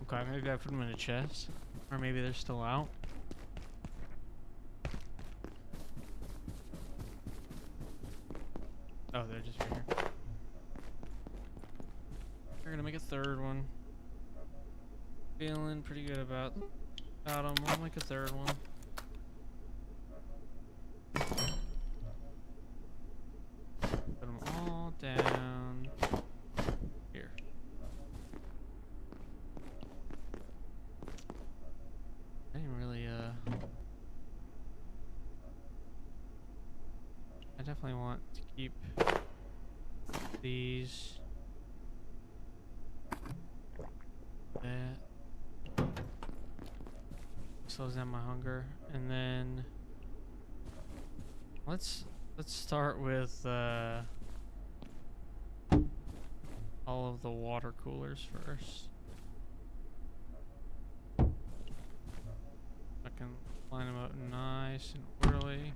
Okay, maybe I put them in a chest, or maybe they're still out. Oh, they're just right here. We're gonna make a third one. Feeling pretty good about them. I'll make a third one. Put them all down here. I didn't really, I definitely want to keep these. That slows down my hunger, and then let's start with all of the water coolers first. I can line them up nice and orderly.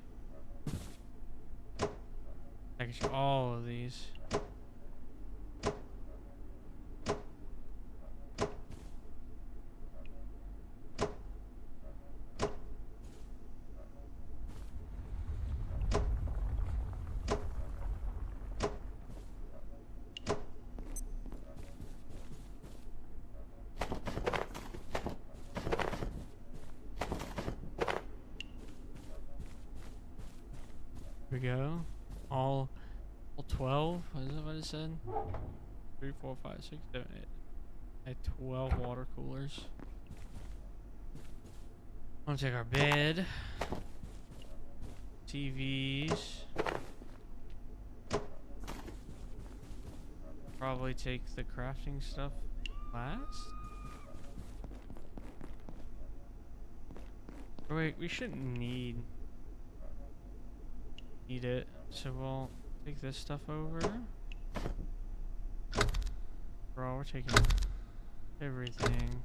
Package all of these. we go. All 12? Is that what it said? 3, 4, 5, 6, 7, 8. I had 12 water coolers. I'm gonna take our bed. TVs. Probably take the crafting stuff last. Oh, wait, we shouldn't need it. So we'll take this stuff over. Bro, we're taking everything.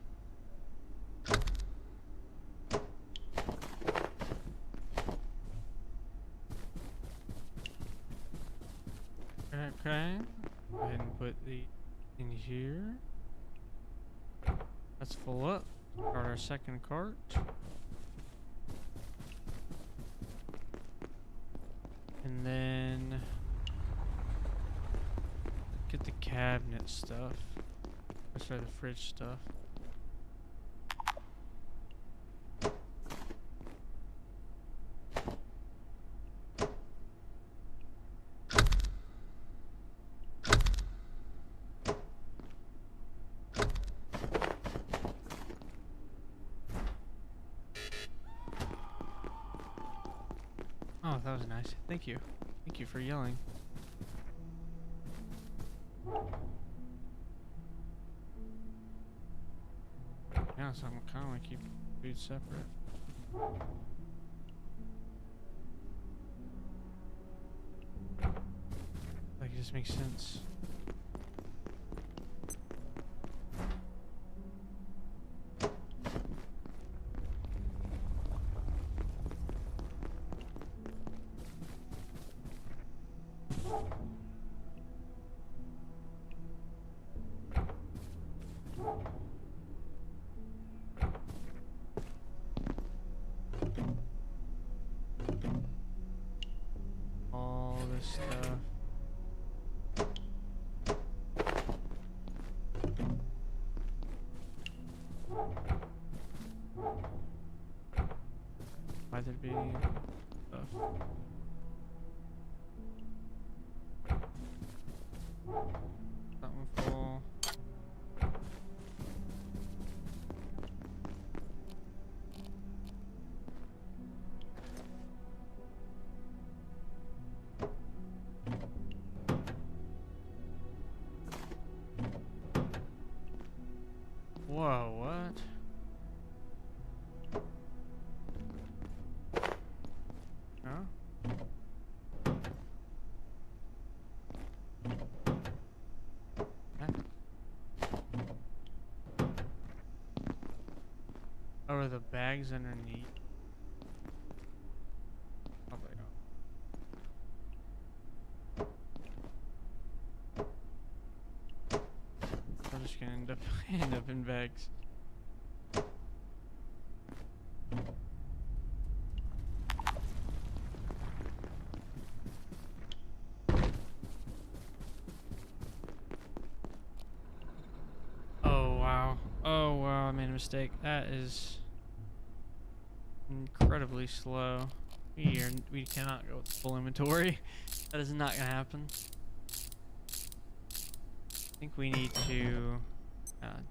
Okay. Go ahead and put the in here. That's full up. Start our second cart. And then get the cabinet stuff. Or sorry, the fridge stuff. Oh, that was nice. Thank you. Thank you for yelling. Yeah, so I'm kind of want to keep food separate. Like, it just makes sense. All this stuff. Why there be stuff? That one full. Whoa, what? Huh? Huh? Oh, are the bags underneath? Probably not. I'm just gonna end up in bags. Oh wow. Oh wow, I made a mistake. That is incredibly slow. We cannot go with full inventory. That is not gonna happen. I think we need to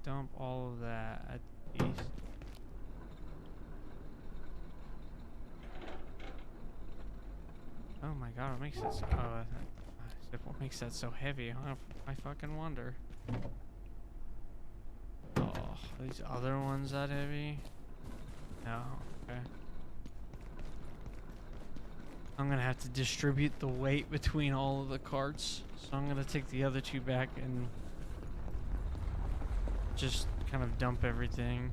dump all of that at least. Oh my god, what makes it so... Oh, what makes that so heavy? I fucking wonder. Oh, are these other ones that heavy? No, okay. I'm gonna have to distribute the weight between all of the carts. So I'm gonna take the other two back and just kind of dump everything.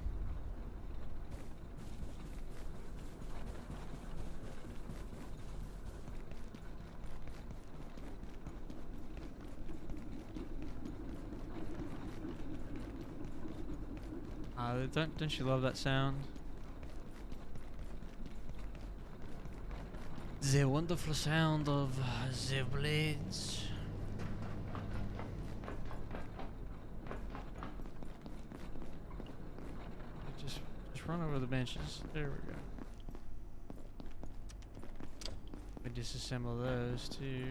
Don't you love that sound? The wonderful sound of the blades. Just run over the benches. There we go. We disassemble those too.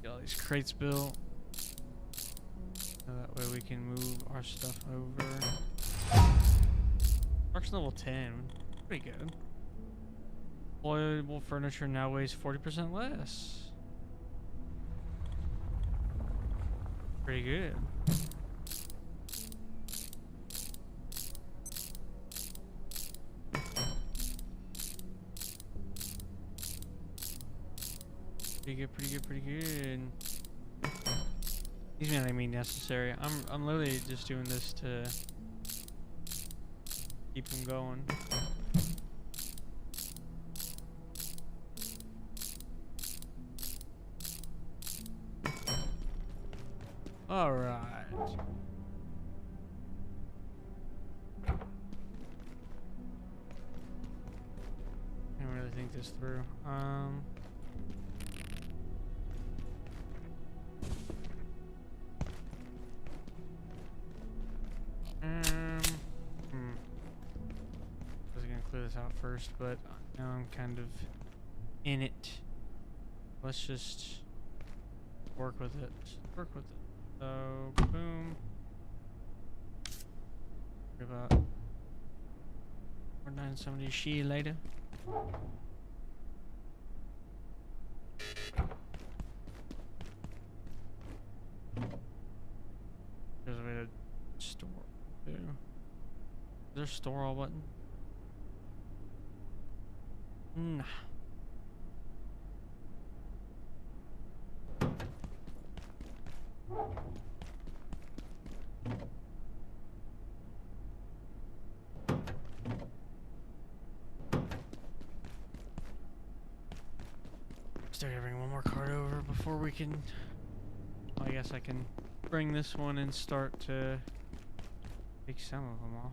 Get all these crates built. So that way we can move our stuff over. Truck's level 10. Pretty good. Deployable furniture now weighs 40% less. Pretty good. Pretty good, pretty good, pretty good. These may not be necessary. I'm literally just doing this to keep them going. All right. I don't really think this through. I was gonna clear this out first, but now I'm kind of in it. Let's just work with it. Work with it. So, boom. About 4970 she later. There's a way to store too. Is there a store all button? Nah. Still gotta bring one more card over before we can. Well, I guess I can bring this one and start to take some of them off.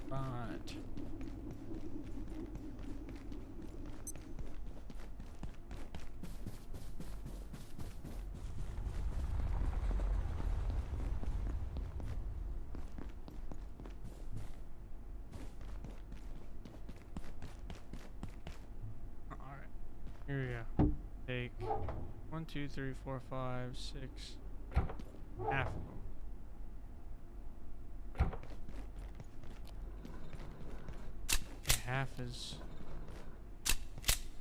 Right. Here we go. Take 1, 2, 3, 4, 5, 6. Half of them. Okay, half is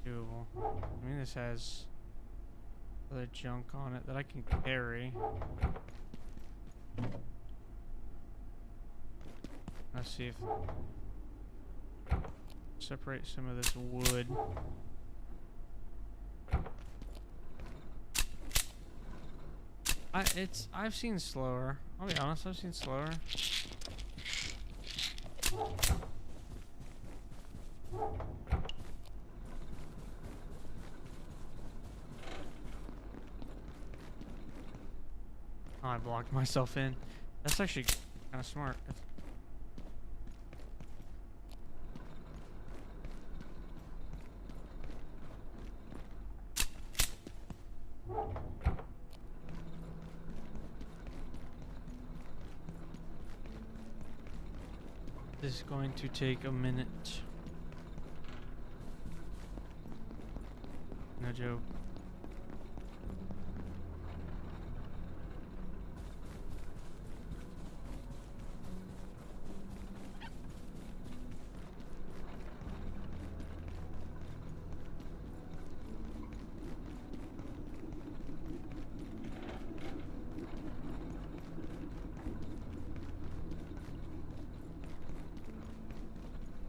doable. I mean, this has other junk on it that I can carry. Let's see if separate some of this wood. I've seen slower. I'll be honest, I've seen slower. Oh, I blocked myself in. That's actually kind of smart. This is going to take a minute. No joke.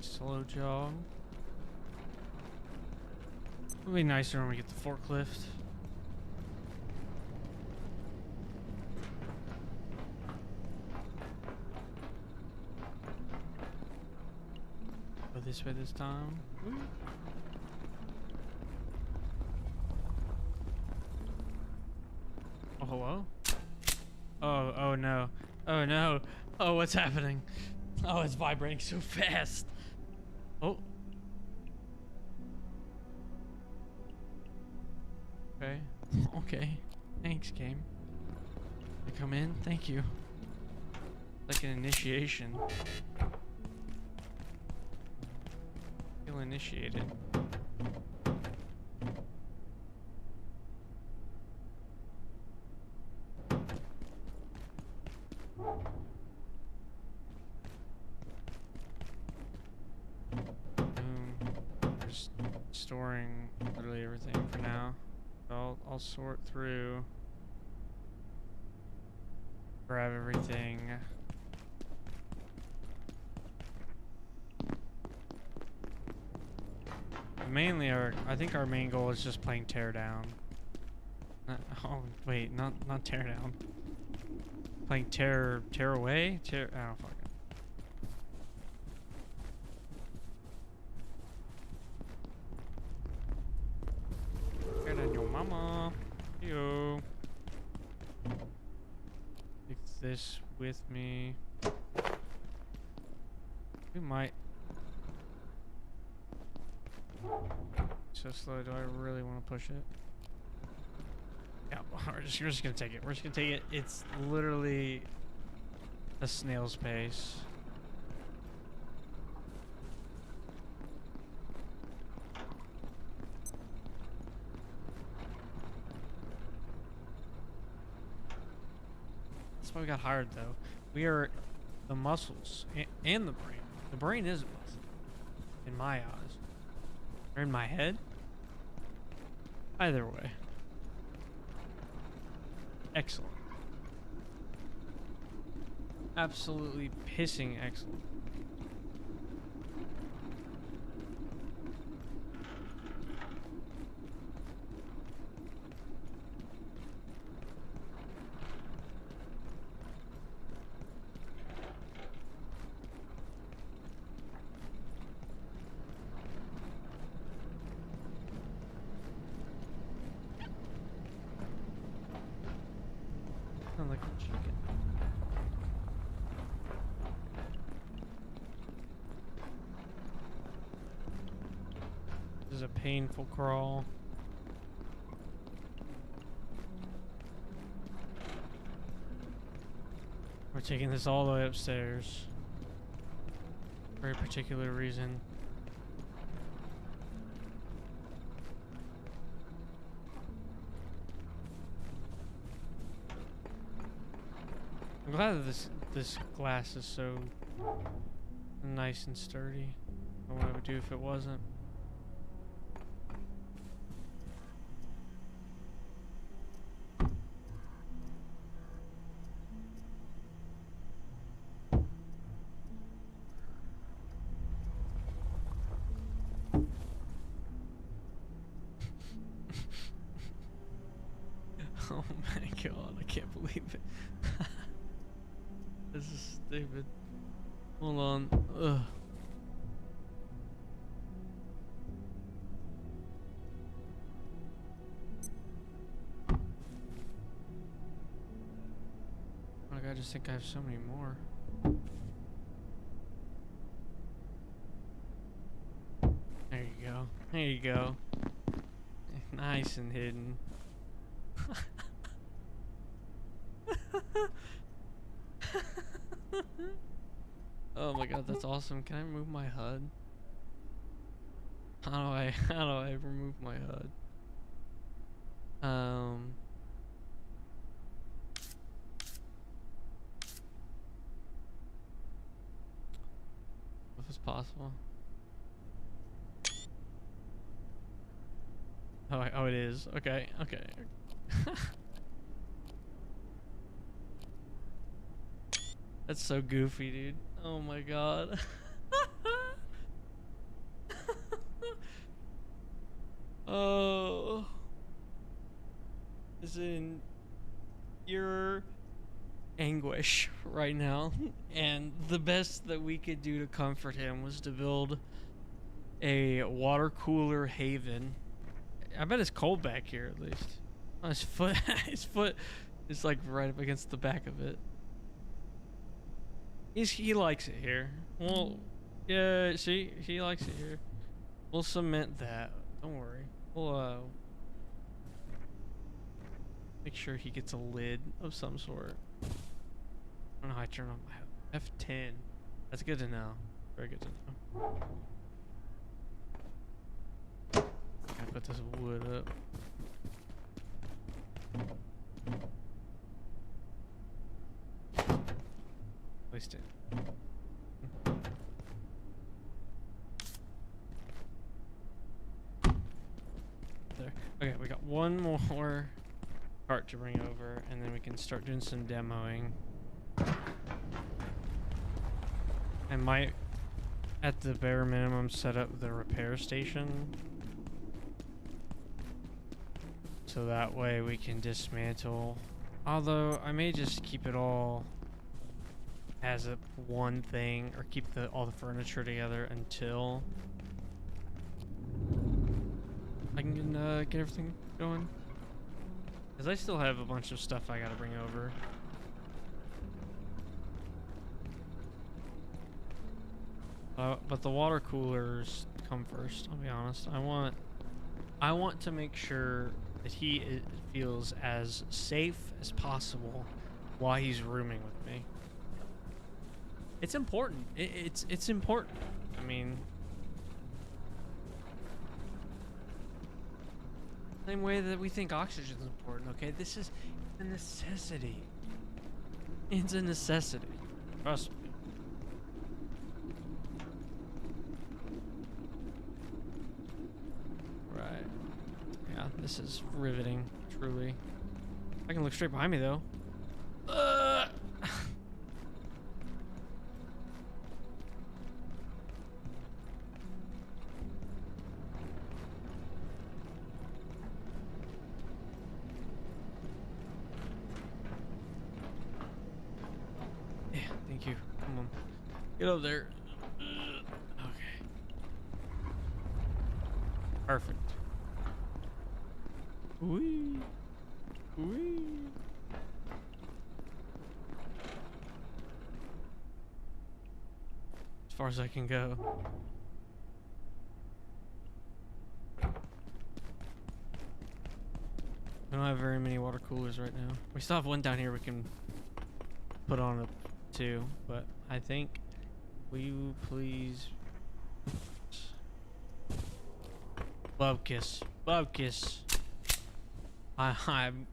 Slow jog. It'll be nicer when we get the forklift. this way this time. Woo. Oh, hello? Oh no. Oh no. Oh, what's happening? Oh, it's vibrating so fast. Oh. Okay. Okay. Thanks, game. I come in? Thank you. Like an initiation. Feel initiated. Just storing literally everything for now. I'll sort through, grab everything. Mainly, I think our main goal is just playing teardown. Oh wait, not teardown. Playing tear away. Oh fuck it. Tear down your mama. Yo. Take this with me. We might. So slow. Do I really want to push it? Yeah, we're just gonna take it. We're just gonna take it. It's literally a snail's pace. That's why we got hired, though. We are the muscles and the brain. The brain is a muscle, in my eyes. Or in my head. Either way. Excellent. Absolutely pissing excellent. Sound like a chicken. This is a painful crawl. We're taking this all the way upstairs for a particular reason. I'm glad that this glass is so nice and sturdy. I don't know what I would do if it wasn't. Oh my god, I can't believe it. This is stupid. Hold on. Ugh. Oh my god, I just think I have so many more. There you go. There you go. Nice and hidden. Oh my god, that's awesome. Can I remove my HUD? How do I remove my HUD? If it's possible. Oh, it is. Okay, okay. That's so goofy, dude. Oh my god. Oh. Is in your anguish right now. And the best that we could do to comfort him was to build a water cooler haven. I bet it's cold back here at least. Oh, his foot, his foot is like right up against the back of it. He likes it here. Well, yeah, see, he likes it here. We'll cement that. Don't worry. We'll make sure he gets a lid of some sort. I don't know how I turn on my F10. That's good to know. Very good to know. Gotta put this wood up. Placed it. There. Okay, we got one more cart to bring over, and then we can start doing some demoing. I might, at the bare minimum, set up the repair station. So that way we can dismantle. Although, I may just keep it all as a one thing, or keep all the furniture together until I can get everything going. Because I still have a bunch of stuff I gotta bring over. But the water coolers come first, I'll be honest. I want to make sure that he feels as safe as possible while he's rooming with me. It's important. It's important. I mean, same way that we think oxygen is important. Okay, this is a necessity. It's a necessity. Trust me. Right. Yeah, this is riveting. Truly. I can look straight behind me though. Thank you. Come on. Get over there. Okay. Perfect. Whee. Whee. As far as I can go. We don't have very many water coolers right now. We still have one down here we can put on a two, but I think, will you please, Bubkiss, Bubkiss. I'm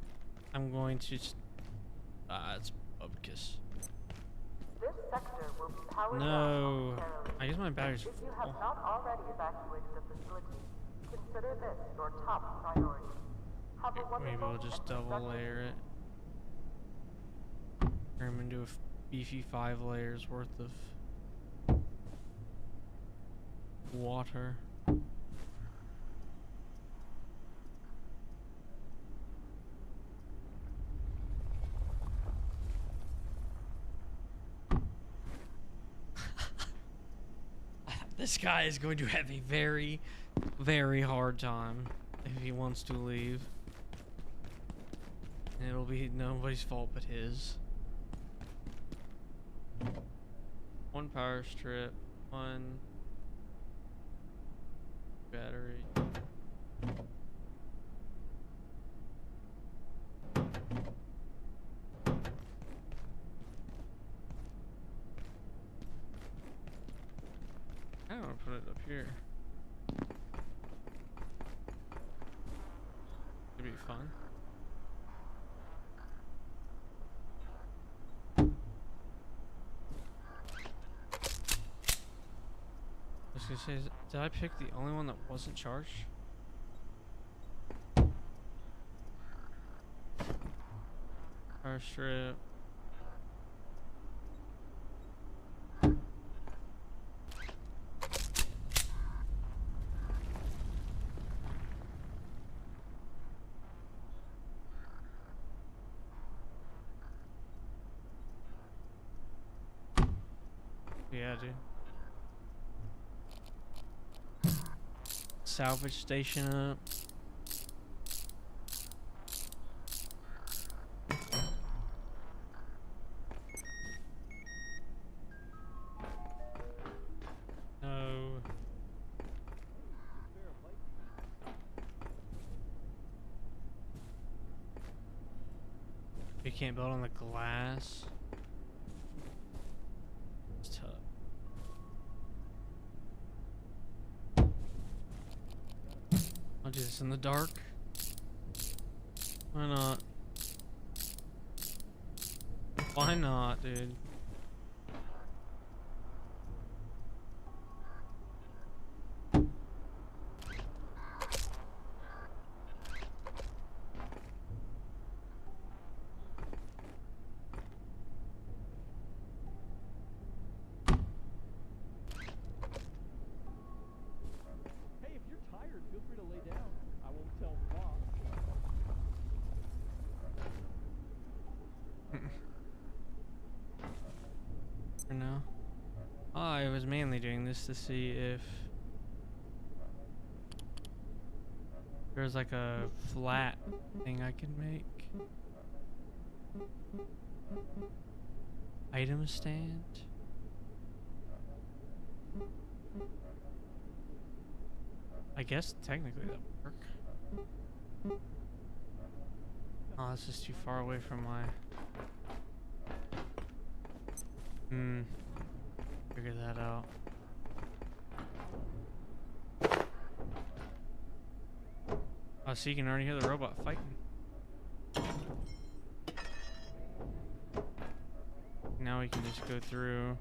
going to, it's Bubkiss. This sector will be powered No, down momentarily. I guess my battery's If you full. have not already evacuated the facility, consider this your top priority. Have a wonderful Maybe we'll just and double productive layer it. Turn them into a beefy 5 layers worth of water. This guy is going to have a very, very hard time if he wants to leave. And it'll be nobody's fault but his. One power strip, one battery. I don't want to put it up here. It'd be fun. I was gonna say, did I pick the only one that wasn't charged? Power strip. Yeah, dude. salvage station up. No. You can't build on the glass. It's tough. I'll do this in the dark. Why not? Why not, dude? Hey, if you're tired, feel free to lay down. I won't tell Bob. For now. I was mainly doing this to see if there's like a flat thing I could make. Item stand. I guess technically that would work. Oh, this is too far away from my... Figure that out. Oh, so you can already hear the robot fighting. Now we can just go through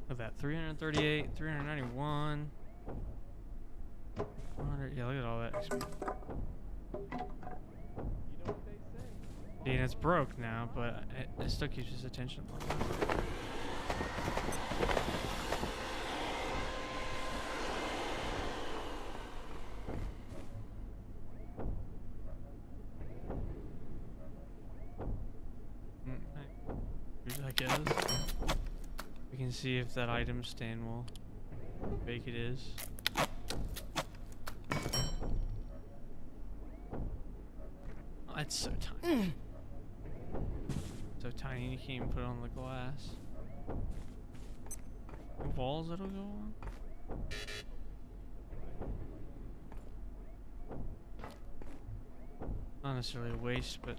with that 338, 391, 100. Yeah, look at all that XP. You know what they say. See, and it's broke now, but it still keeps his attention. I guess we can see if that item stand will fake it is. Oh, it's so tiny. So tiny you can't even put it on the glass. The walls it'll go on? Not necessarily a waste, but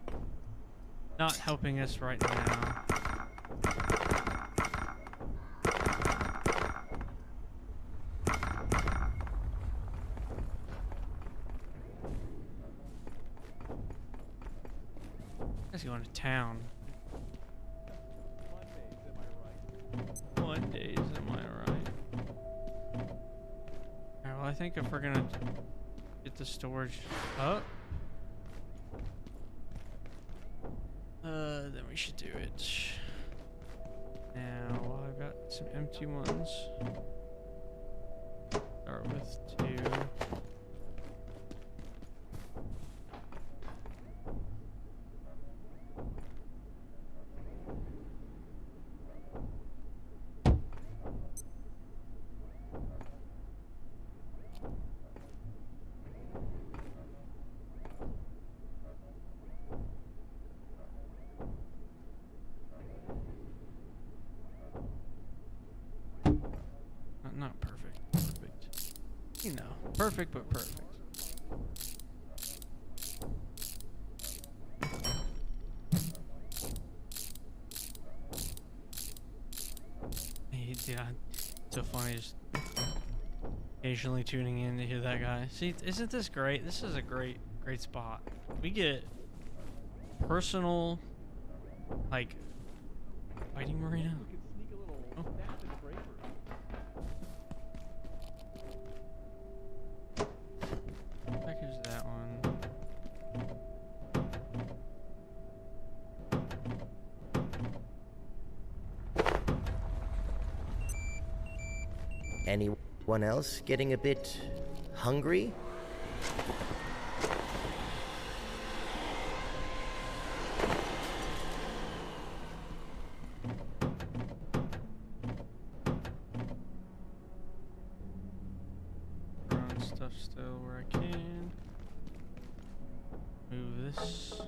not helping us right now. Guys going to town. Mondays, am I right? Alright, well I think if we're gonna get the storage up, then we should do it. Now I've got some empty ones. Start with 2. Not perfect. Perfect. You know, perfect but perfect. Yeah, so funny just occasionally tuning in to hear that guy. See, isn't this great? This is a great spot. We get personal, like, fighting arena. We could sneak a little nap in the break room. Heck is that one? Anyone else getting a bit hungry? Run stuff still. Where this.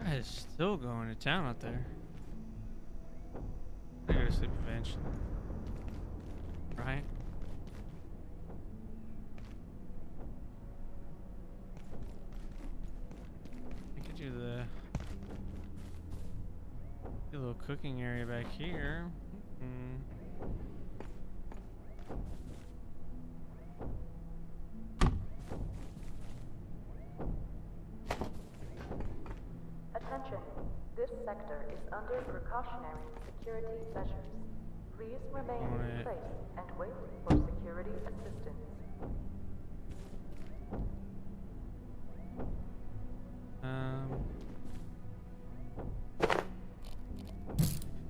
Guy is still going to town out there. I gotta sleep eventually. Right? I could do the little cooking area back here. Attention, this sector is under precautionary security measures. Please remain in place and wait for security assistance.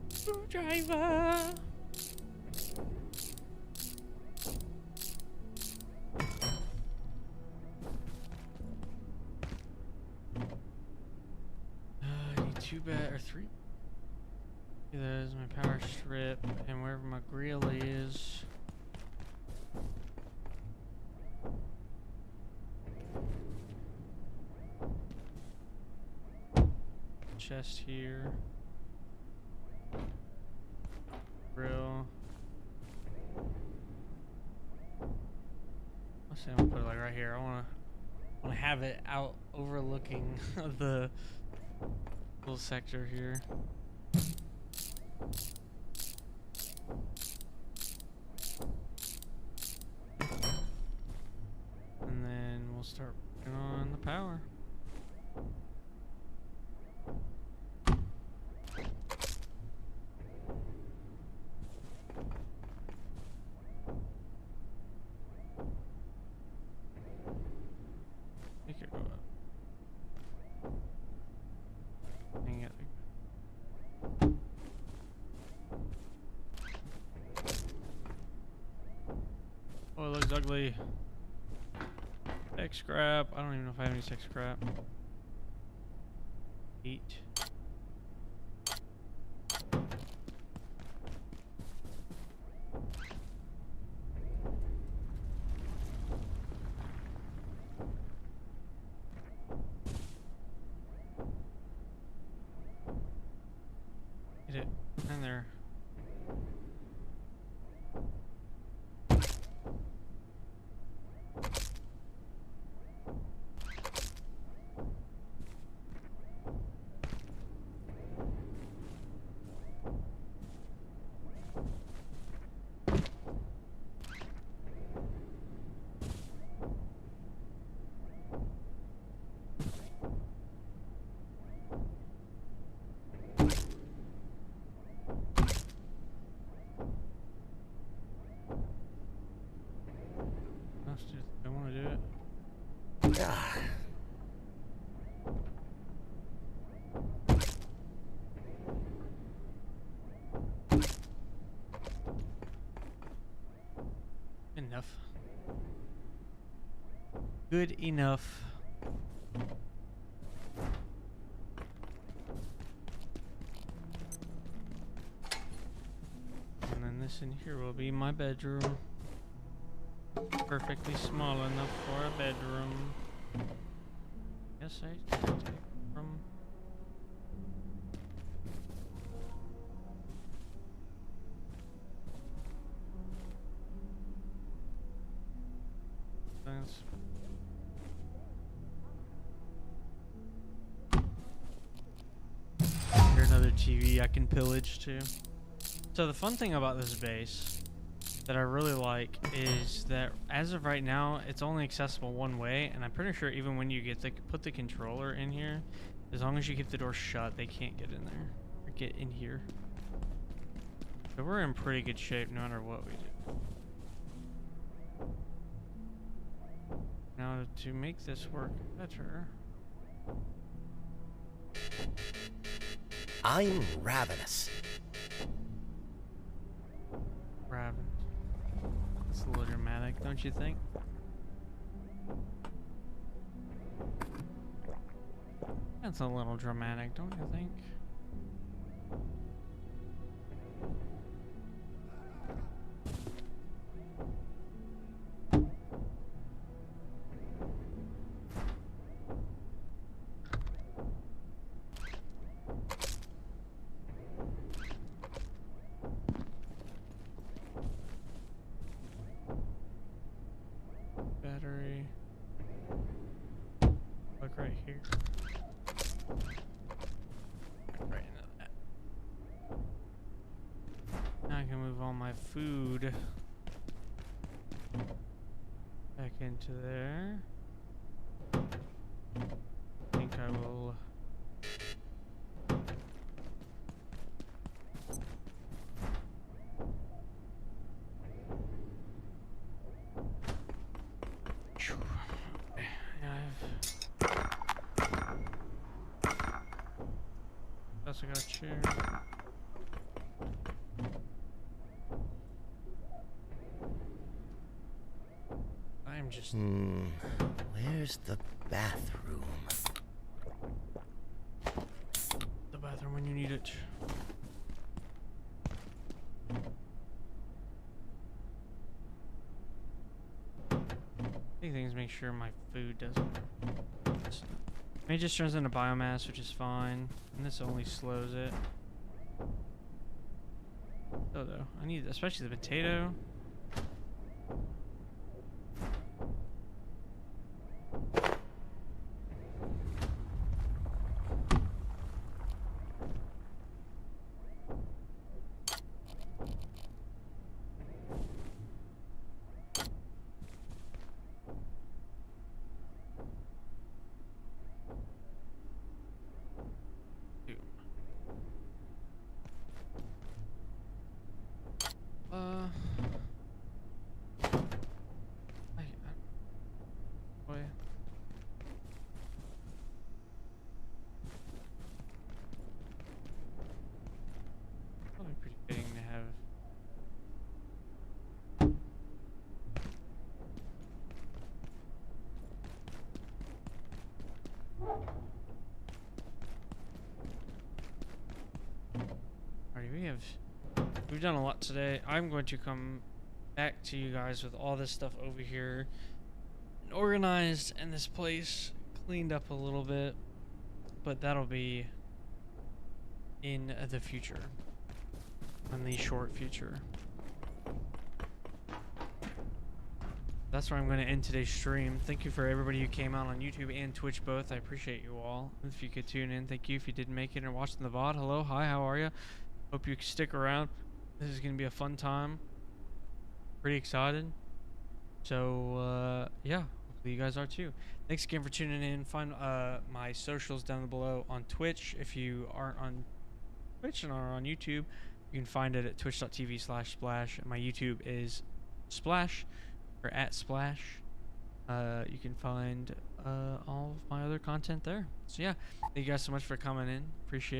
Screwdriver. I need 2 or 3. There's my power strip, and wherever my grill is. Chest here. Grill. Let's say I'm gonna put it like right here. I wanna have it out overlooking the little sector here. And then we'll start putting on the power. Make it go up. Hang it. Oh, it looks ugly. Tech scrap. I don't even know if I have any tech scrap. 8. Get it in there. I want to do it. Ah, Enough. Good enough. And then this in here will be my bedroom. Perfectly small enough for a bedroom. Yes, I can take from. That's here's another TV I can pillage too. So the fun thing about this base that I really like is that as of right now, it's only accessible one way, and I'm pretty sure even when you put the controller in here, as long as you keep the door shut, they can't get in there or get in here. So we're in pretty good shape no matter what we do. Now to make this work better, I'm ravenous. Raven. It's a little dramatic, don't you think? That's a little dramatic, don't you think? battery. Look right here. Right into that. Now I can move all my food back into there. I think I will. Also got a chair. I'm just. Where's the bathroom? The bathroom when you need it. Big things make sure my food doesn't. It just turns into biomass, which is fine, and this only slows it. Oh, though, I need, especially the potato. Boy. Probably pretty fitting to have. Alright, we've done a lot today. I'm going to come back to you guys with all this stuff over here organized and this place cleaned up a little bit, but that'll be in the future, in the short future. That's where I'm going to end today's stream. Thank you for everybody who came out on YouTube and Twitch both. I appreciate you all. If you could tune in, thank you. If you didn't make it and are watching the VOD, hello, hi, how are you? Hope you stick around. This is going to be a fun time. Pretty excited. So, yeah, hopefully you guys are too. Thanks again for tuning in. Find my socials down below on Twitch. If you aren't on Twitch and are on YouTube, you can find it at twitch.tv/splash. My YouTube is Splash, or @Splash. You can find all of my other content there. So yeah, thank you guys so much for coming in. Appreciate it.